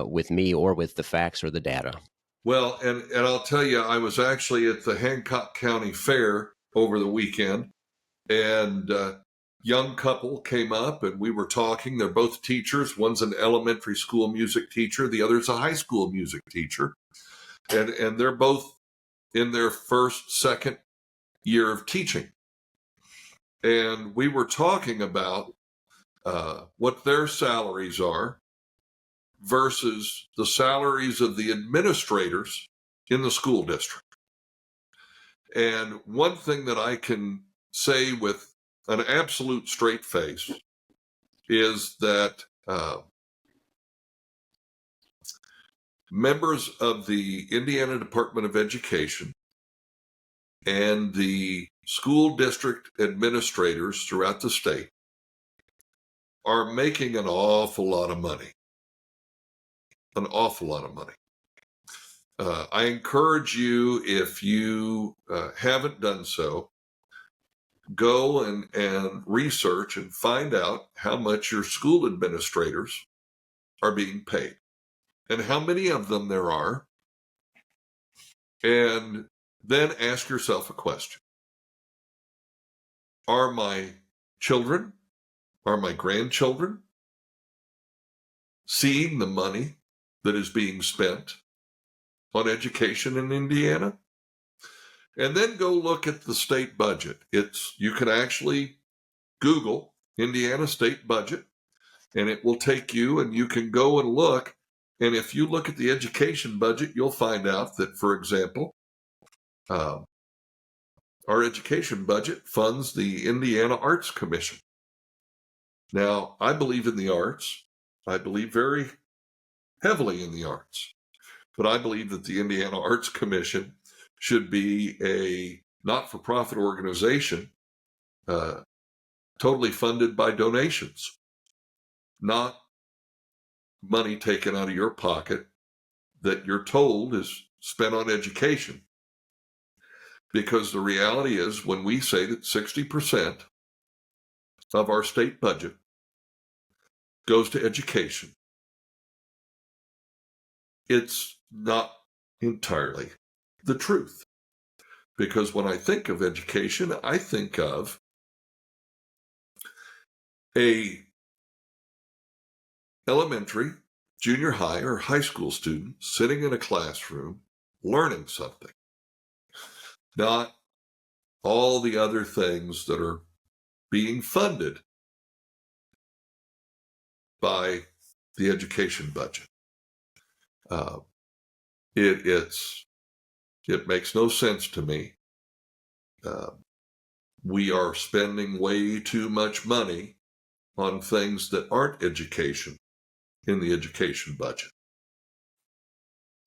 with me or with the facts or the data. Well, and I'll tell you, I was actually at the Hancock County Fair over the weekend, and young couple came up and we were talking. They're both teachers. One's an elementary school music teacher. The other's a high school music teacher. And they're both in their first, second year of teaching. And we were talking about what their salaries are versus the salaries of the administrators in the school district. And one thing that I can say with an absolute straight face is that members of the Indiana Department of Education and the school district administrators throughout the state are making an awful lot of money. An awful lot of money. I encourage you, if you haven't done so, go and research and find out how much your school administrators are being paid and how many of them there are. And then ask yourself a question. Are my children, are my grandchildren seeing the money that is being spent on education in Indiana? And then go look at the state budget. You can actually Google Indiana state budget, and it will take you, and you can go and look. And if you look at the education budget, you'll find out that, for example, our education budget funds the Indiana Arts Commission. Now, I believe in the arts. I believe very heavily in the arts. But I believe that the Indiana Arts Commission should be a not-for-profit organization totally funded by donations, not money taken out of your pocket that you're told is spent on education. Because the reality is, when we say that 60% of our state budget goes to education, it's not entirely the truth. Because when I think of education, I think of a elementary, junior high, or high school student sitting in a classroom learning something, not all the other things that are being funded by the education budget. It makes no sense to me. We are spending way too much money on things that aren't education in the education budget.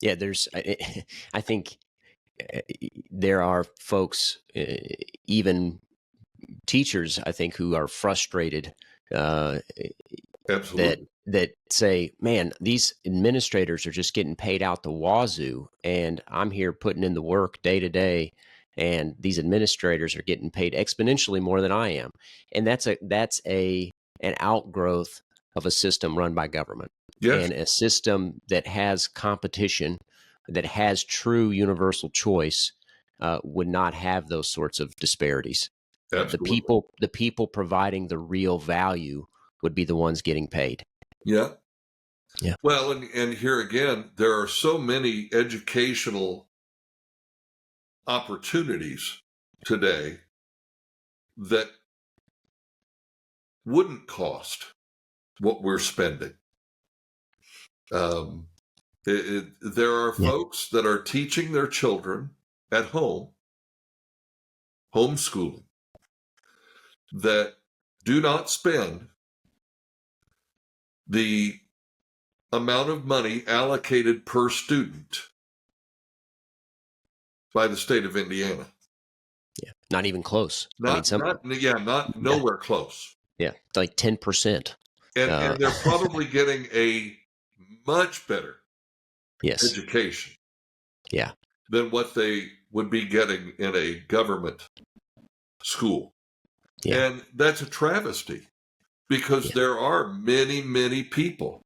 Yeah, I think there are folks, even teachers, I think, who are frustrated Absolutely. that say, man, these administrators are just getting paid out the wazoo, and I'm here putting in the work day to day, and these administrators are getting paid exponentially more than I am. And that's an outgrowth of a system run by government. Yes. And a system that has competition, that has true universal choice, would not have those sorts of disparities. Absolutely. The people providing the real value would be the ones getting paid. Yeah. Yeah. Well, and here again, there are so many educational opportunities today that wouldn't cost what we're spending. There are folks that are teaching their children at home, homeschooling, that do not spend the amount of money allocated per student by the state of Indiana. Yeah, not even close. Nowhere close. Yeah, like 10%. And they're probably getting a much better education than what they would be getting in a government school. Yeah. And that's a travesty, because there are many, many people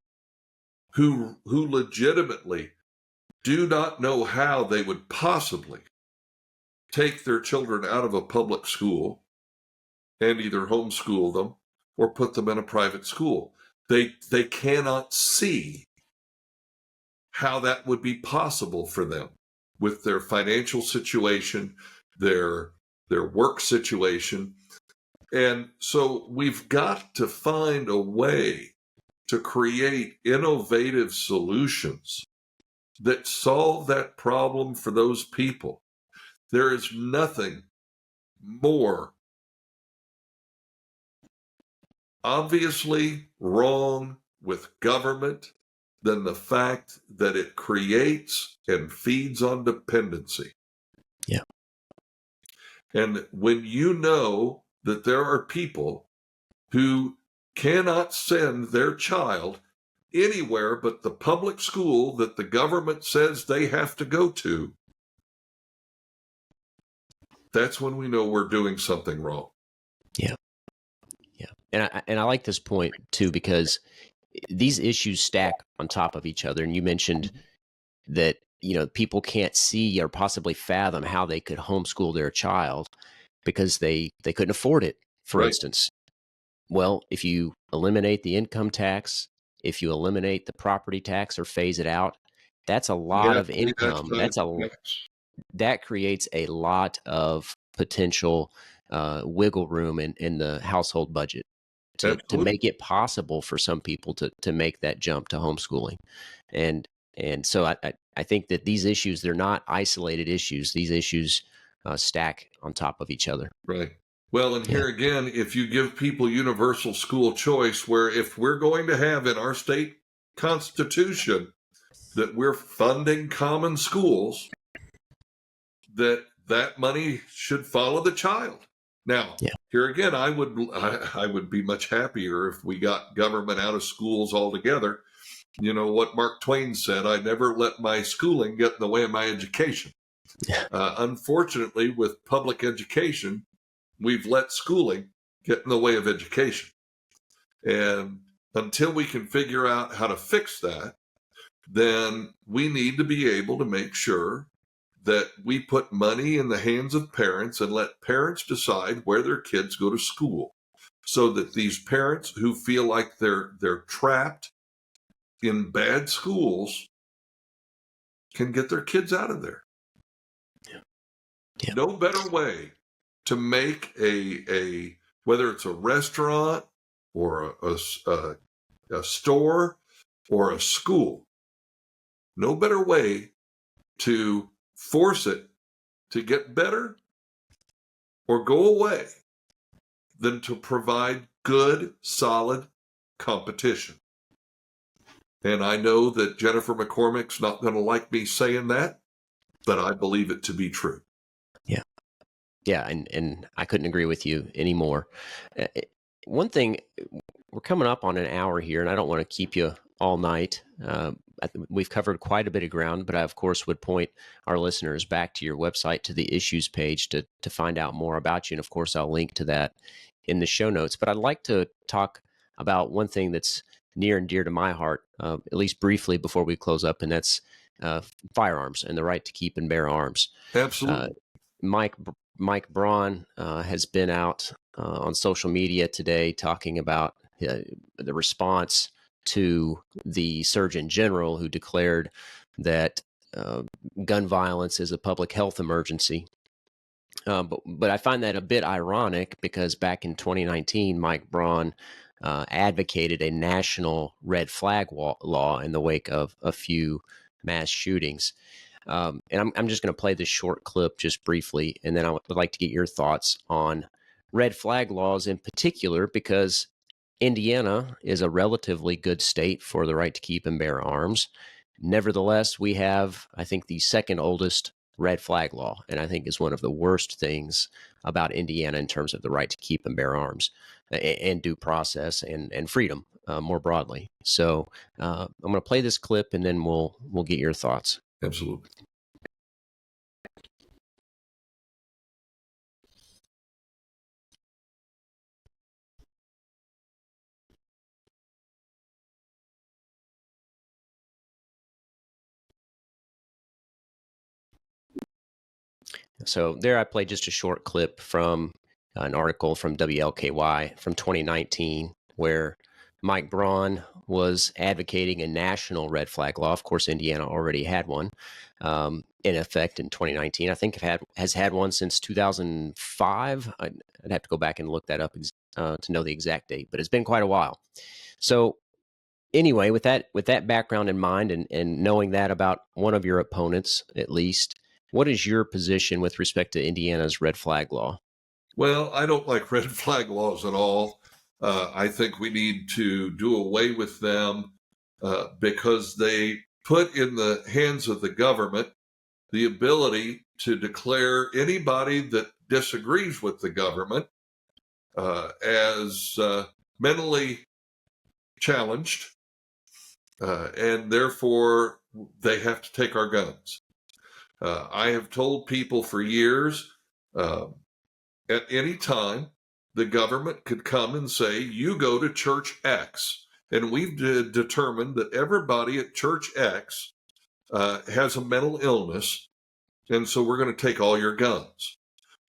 who legitimately do not know how they would possibly take their children out of a public school and either homeschool them or put them in a private school. They cannot see how that would be possible for them with their financial situation, their work situation. And so we've got to find a way to create innovative solutions that solve that problem for those people. There is nothing more obviously wrong with government than the fact that it creates and feeds on dependency. Yeah. And when you know that there are people who cannot send their child anywhere but the public school that the government says they have to go to, that's when we know we're doing something wrong. Yeah. Yeah. And I like this point too, because these issues stack on top of each other. And you mentioned that, people can't see or possibly fathom how they could homeschool their child because they couldn't afford it, for instance. Well, if you eliminate the income tax, if you eliminate the property tax or phase it out, that's a lot of income. That creates a lot of potential wiggle room in the household budget to make it possible for some people to make that jump to homeschooling. And so I think that these issues, they're not isolated issues. These issues stack on top of each other. Right. Well, and here again, if you give people universal school choice, where if we're going to have in our state constitution that we're funding common schools, that money should follow the child. Now, here again, I would be much happier if we got government out of schools altogether. You know what Mark Twain said, I never let my schooling get in the way of my education. Unfortunately, with public education, we've let schooling get in the way of education. And until we can figure out how to fix that, then we need to be able to make sure that we put money in the hands of parents and let parents decide where their kids go to school, so that these parents who feel like they're trapped in bad schools can get their kids out of there. Yeah. No better way to make a whether it's a restaurant or a store or a school, no better way to force it to get better or go away than to provide good, solid competition. And I know that Jennifer McCormick's not going to like me saying that, but I believe it to be true. Yeah. Yeah. And I couldn't agree with you anymore. One thing, we're coming up on an hour here, and I don't want to keep you all night. We've covered quite a bit of ground, but I, of course, would point our listeners back to your website, to the issues page to find out more about you. And of course, I'll link to that in the show notes. But I'd like to talk about one thing that's near and dear to my heart, at least briefly before we close up, and that's firearms and the right to keep and bear arms. Absolutely. Mike Braun has been out on social media today talking about the response to the Surgeon General, who declared that gun violence is a public health emergency. But I find that a bit ironic, because back in 2019, Mike Braun advocated a national red flag law in the wake of a few mass shootings. And I'm just going to play this short clip just briefly, and then I would like to get your thoughts on red flag laws in particular, because Indiana is a relatively good state for the right to keep and bear arms. Nevertheless, we have, I think, the second oldest red flag law, and I think is one of the worst things about Indiana in terms of the right to keep and bear arms and due process and freedom more broadly. So I'm going to play this clip, and then we'll get your thoughts. Absolutely. So there I played just a short clip from an article from WLKY from 2019, where Mike Braun was advocating a national red flag law. Of course, Indiana already had one in effect in 2019. I think has had one since 2005. I'd have to go back and look that up to know the exact date, but it's been quite a while. So anyway, with that background in mind, and knowing that about one of your opponents at least, what is your position with respect to Indiana's red flag law? Well, I don't like red flag laws at all. I think we need to do away with them because they put in the hands of the government the ability to declare anybody that disagrees with the government as mentally challenged, and therefore they have to take our guns. I have told people for years, at any time, the government could come and say, you go to church X, and we've determined that everybody at church X has a mental illness, and so we're going to take all your guns.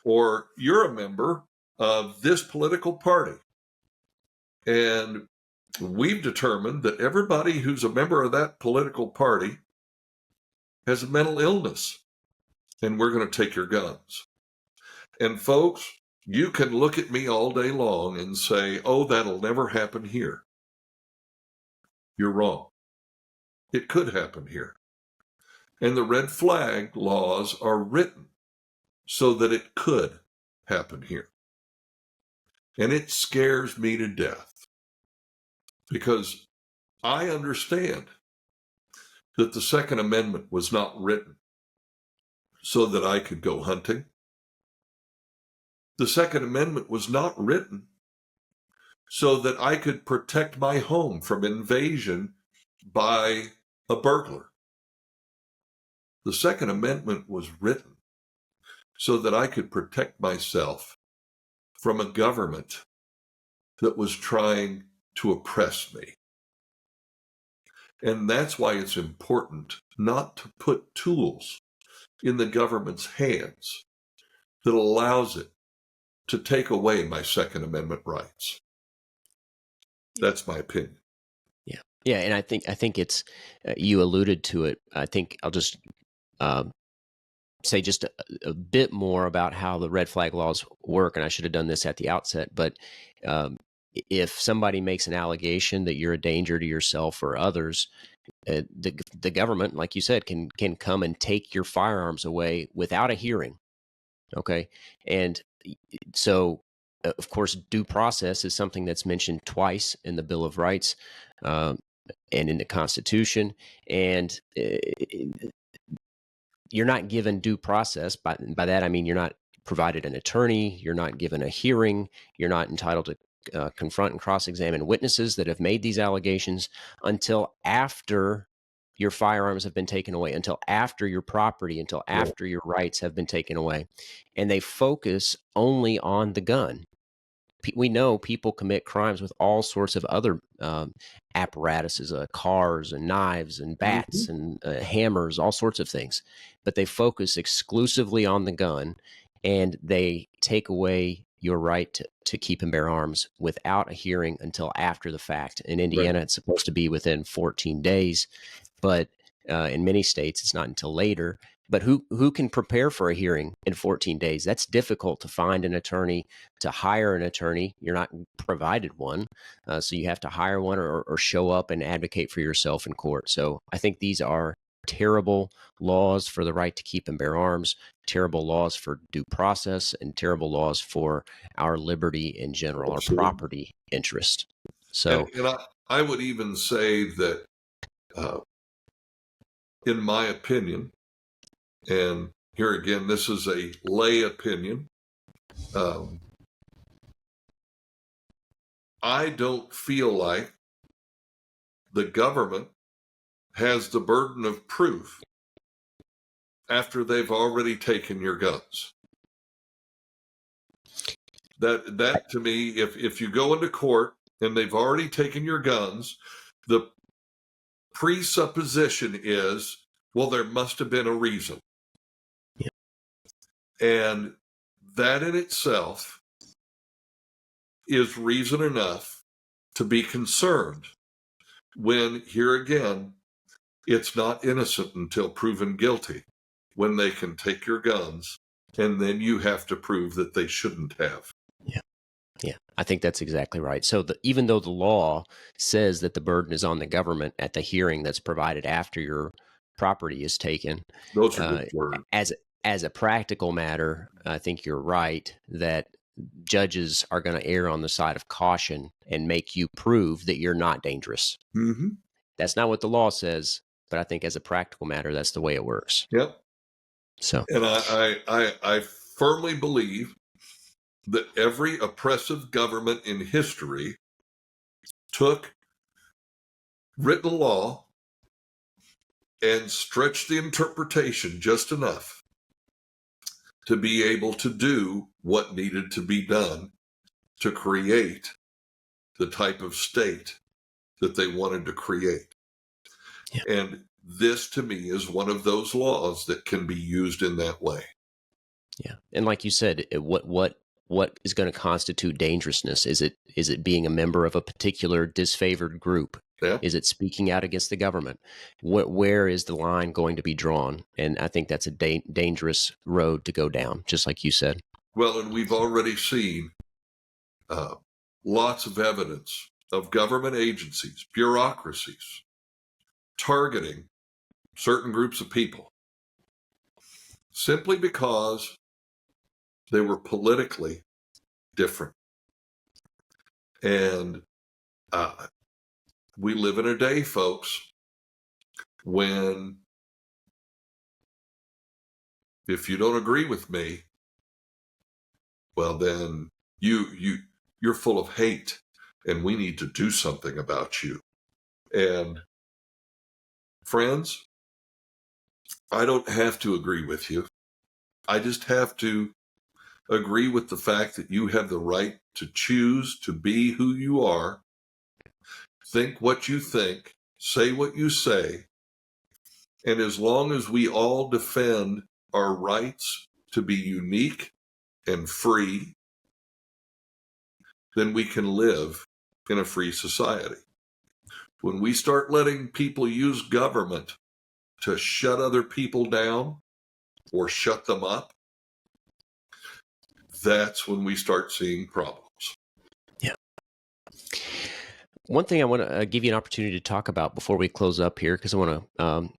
Or you're a member of this political party, and we've determined that everybody who's a member of that political party has a mental illness, and we're going to take your guns. And folks, you can look at me all day long and say, oh, that'll never happen here. You're wrong. It could happen here. And the red flag laws are written so that it could happen here. And it scares me to death, because I understand that the Second Amendment was not written so that I could go hunting. The Second Amendment was not written so that I could protect my home from invasion by a burglar. The Second Amendment was written so that I could protect myself from a government that was trying to oppress me. And that's why it's important not to put tools in the government's hands that allows it to take away my Second Amendment rights. That's my opinion. Yeah. Yeah, and I think it's you alluded to it. I think I'll just uh, say just a bit more about how the red flag laws work, and I should have done this at the outset. But um, if somebody makes an allegation that you're a danger to yourself or others, the government, like you said, can come and take your firearms away without a hearing. Okay, and so of course due process is something that's mentioned twice in the Bill of Rights um, and in the Constitution, and you're not given due process. By that I mean you're not provided an attorney, you're not given a hearing, you're not entitled to confront and cross-examine witnesses that have made these allegations until after your firearms have been taken away, until after your property, until Right. after your rights have been taken away. And they focus only on the gun. We know people commit crimes with all sorts of other apparatuses, cars and knives and Hmm. bats and hammers, all sorts of things. But they focus exclusively on the gun, and they take away your right to keep and bear arms without a hearing until after the fact. In Right. Indiana, it's supposed to be within 14 days, but in many states, it's not until later. But who can prepare for a hearing in 14 days? That's difficult to find an attorney, to hire an attorney. You're not provided one. So you have to hire one or show up and advocate for yourself in court. So I think these are terrible laws for the right to keep and bear arms, terrible laws for due process, and terrible laws for our liberty in general, our Absolutely. property interest. And So, I would even say that, uh, in my opinion, and here again, this is a lay opinion, um, I don't feel like the government has the burden of proof after they've already taken your guns. That to me, if you go into court and they've already taken your guns, the presupposition is, well, there must have been a reason. yeah, And that in itself is reason enough to be concerned when, here again, it's not innocent until proven guilty, when they can take your guns and then you have to prove that they shouldn't have. yeah. Yeah, I think that's exactly right. So even though the law says that the burden is on the government at the hearing that's provided after your property is taken, Those are uh, good words. as a practical matter, I think you're right that judges are going to err on the side of caution and make you prove that you're not dangerous. Mm-hmm. That's not what the law says, but I think as a practical matter, that's the way it works. Yep. So, And I firmly believe that every oppressive government in history took written law and stretched the interpretation just enough to be able to do what needed to be done to create the type of state that they wanted to create. yeah. And this, to me, is one of those laws that can be used in that way. Yeah, and like you said, what is going to constitute dangerousness? Is it being a member of a particular disfavored group? Yeah. Is it speaking out against the government? Where is the line going to be drawn? And I think that's a dangerous road to go down, just like you said. Well, and we've already seen uh, lots of evidence of government agencies, bureaucracies, targeting certain groups of people simply because they were politically different. And we live in a day, folks, when if you don't agree with me, well, then you're full of hate, and we need to do something about you. And friends, I don't have to agree with you. I just have to agree with the fact that you have the right to choose to be who you are, think what you think, say what you say. And as long as we all defend our rights to be unique and free, then we can live in a free society. When we start letting people use government to shut other people down or shut them up, that's when we start seeing problems. Yeah. One thing I want to give you an opportunity to talk about before we close up here, because I want to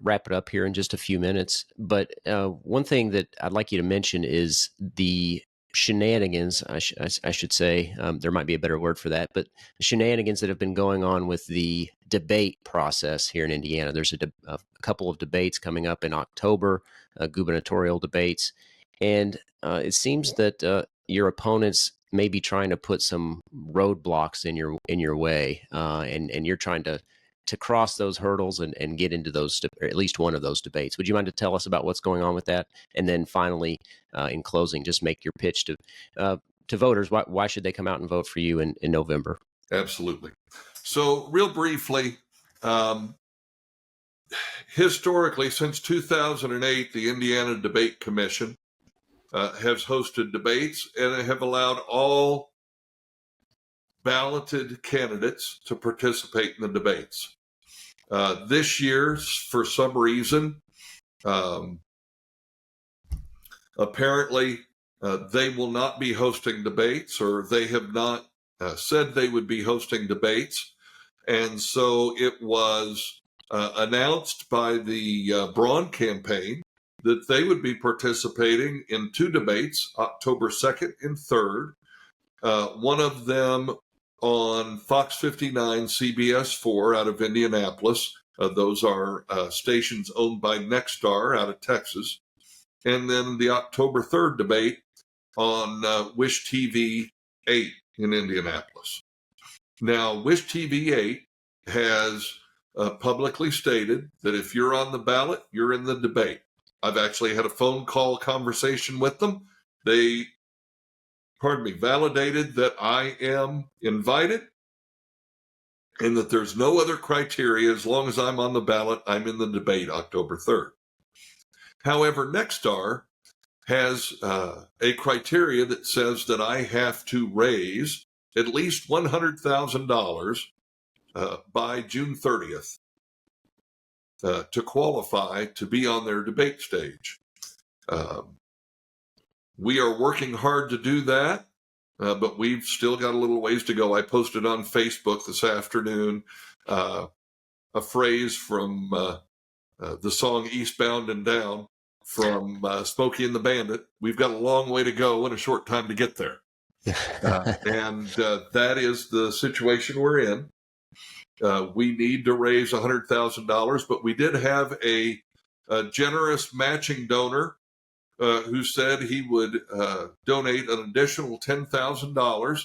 wrap it up here in just a few minutes. But one thing that I'd like you to mention is the shenanigans, I should say. There might be a better word for that, but the shenanigans that have been going on with the debate process here in Indiana. There's a couple of debates coming up in October, gubernatorial debates. And it seems that your opponents may be trying to put some roadblocks in your way, and you're trying to cross those hurdles and get into those, or at least one of those debates. Would you mind to tell us about what's going on with that? And then finally, in closing, just make your pitch to voters. Why should they come out and vote for you in November? Absolutely. So real briefly, historically, since 2008, the Indiana Debate Commission has hosted debates and have allowed all balloted candidates to participate in the debates. This year, for some reason, apparently they will not be hosting debates, or they have not said they would be hosting debates. And so it was announced by the Braun campaign that they would be participating in two debates, October 2nd and 3rd. One of them on Fox 59, CBS 4 out of Indianapolis. Those are stations owned by Nexstar out of Texas. And then the October 3rd debate on Wish TV 8 in Indianapolis. Now, Wish TV 8 has publicly stated that if you're on the ballot, you're in the debate. I've actually had a phone call conversation with them. They validated that I am invited and that there's no other criteria. As long as I'm on the ballot, I'm in the debate October 3rd. However, Nexstar has a criteria that says that I have to raise at least $100,000 by June 30th to qualify to be on their debate stage. We are working hard to do that, but we've still got a little ways to go. I posted on Facebook this afternoon a phrase from the song Eastbound and Down from Smokey and the Bandit. We've got a long way to go and a short time to get there. And that is the situation we're in. We need to raise $100,000, but we did have a generous matching donor who said he would donate an additional $10,000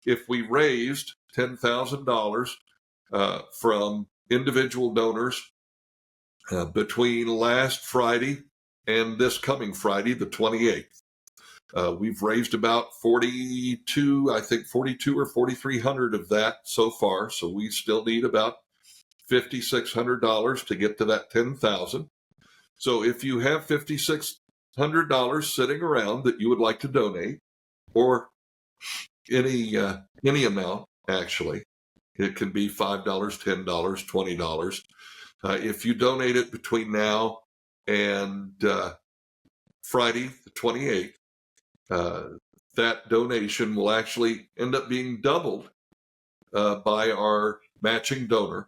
if we raised $10,000 from individual donors between last Friday and this coming Friday, the 28th. We've raised about 42 or 4,300 of that so far. So we still need about $5,600 to get to that 10,000. So if you have $5,600 sitting around that you would like to donate, or any amount, actually, it can be $5, $10, $20. If you donate it between now and Friday, the 28th, that donation will actually end up being doubled by our matching donor.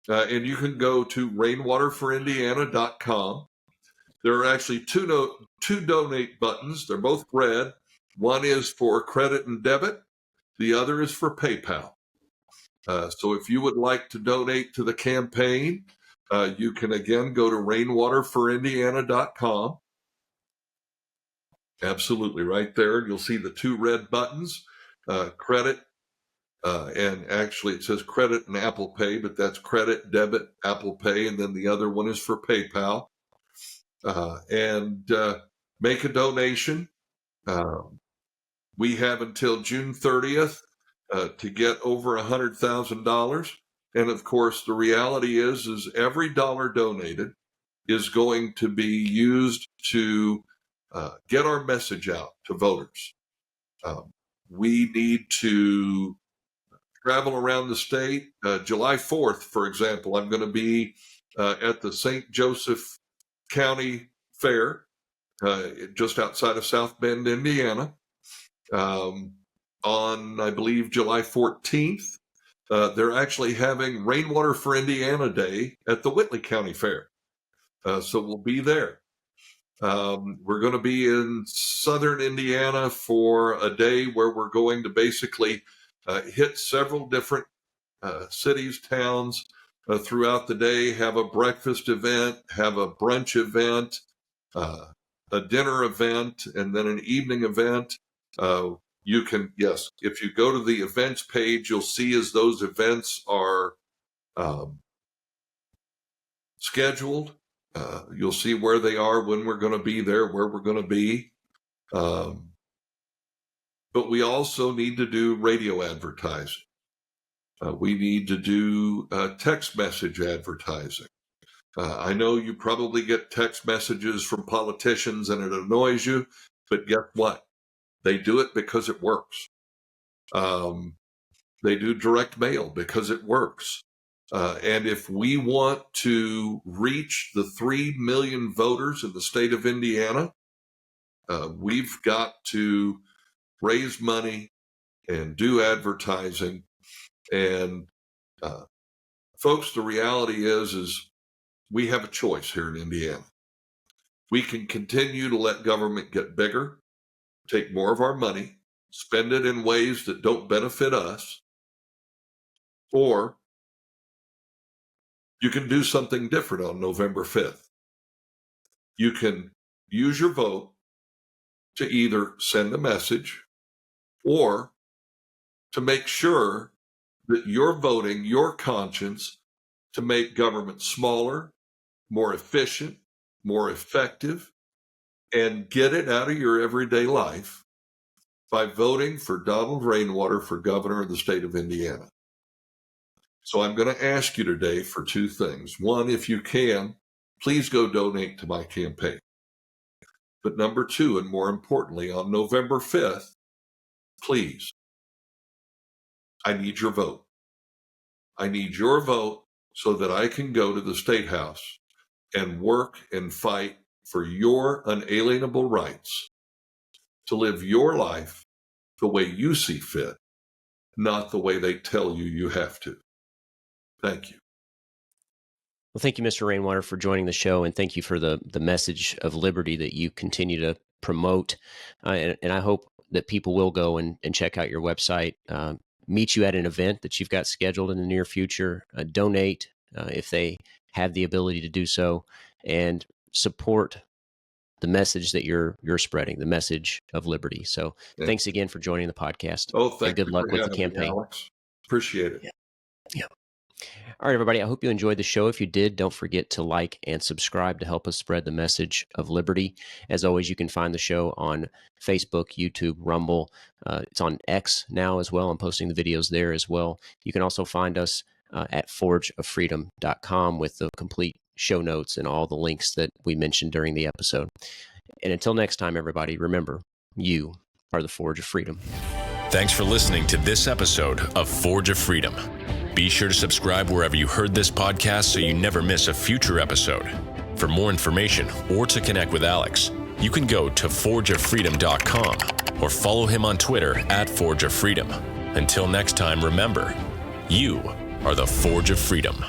And you can go to rainwaterforindiana.com. There are actually two donate buttons. They're both red. One is for credit and debit. The other is for PayPal. So if you would like to donate to the campaign, you can again go to rainwaterforindiana.com. Absolutely, right there. You'll see the two red buttons, credit, and actually it says credit and Apple Pay, but that's credit, debit, Apple Pay, and then the other one is for PayPal. And make a donation. We have until June 30th to get over $100,000. And of course, the reality is every dollar donated is going to be used to get our message out to voters. We need to travel around the state. July 4th, for example, I'm going to be at the St. Joseph County Fair, just outside of South Bend, Indiana, on, I believe, July 14th. They're actually having Rainwater for Indiana Day at the Whitley County Fair. So we'll be there. We're going to be in southern Indiana for a day where we're going to basically hit several different cities, towns throughout the day, have a breakfast event, have a brunch event, a dinner event, and then an evening event. You can, yes, if you go to the events page, you'll see as those events are scheduled. You'll see where they are, when we're going to be there, where we're going to be. But we also need to do radio advertising. We need to do text message advertising. I know you probably get text messages from politicians and it annoys you, but guess what? They do it because it works. They do direct mail because it works. And if we want to reach the 3 million voters in the state of Indiana, we've got to raise money and do advertising. And folks, the reality is we have a choice here in Indiana. We can continue to let government get bigger, take more of our money, spend it in ways that don't benefit us, or you can do something different on November 5th. You can use your vote to either send a message or to make sure that you're voting your conscience to make government smaller, more efficient, more effective, and get it out of your everyday life by voting for Donald Rainwater for governor of the state of Indiana. So I'm going to ask you today for two things. One, if you can, please go donate to my campaign. But number two, and more importantly, on November 5th, please, I need your vote. I need your vote so that I can go to the State House and work and fight for your unalienable rights to live your life the way you see fit, not the way they tell you you have to. Thank you. Well, thank you, Mr. Rainwater, for joining the show, and thank you for the message of liberty that you continue to promote. And I hope that people will go and check out your website, meet you at an event that you've got scheduled in the near future, donate if they have the ability to do so, and support the message that you're spreading, the message of liberty. So thanks again for joining the podcast. Oh, thank you. Good luck with the campaign. Me, Alex. Appreciate it. Yeah. All right, everybody. I hope you enjoyed the show. If you did, don't forget to like and subscribe to help us spread the message of liberty. As always, you can find the show on Facebook, YouTube, Rumble. It's on X now as well. I'm posting the videos there as well. You can also find us at forgeoffreedom.com with the complete show notes and all the links that we mentioned during the episode. And until next time, everybody, remember, you are the Forge of Freedom. Thanks for listening to this episode of Forge of Freedom. Be sure to subscribe wherever you heard this podcast so you never miss a future episode. For more information or to connect with Alex, you can go to forgeoffreedom.com or follow him on Twitter at Forge of Freedom. Until next time, remember, you are the Forge of Freedom.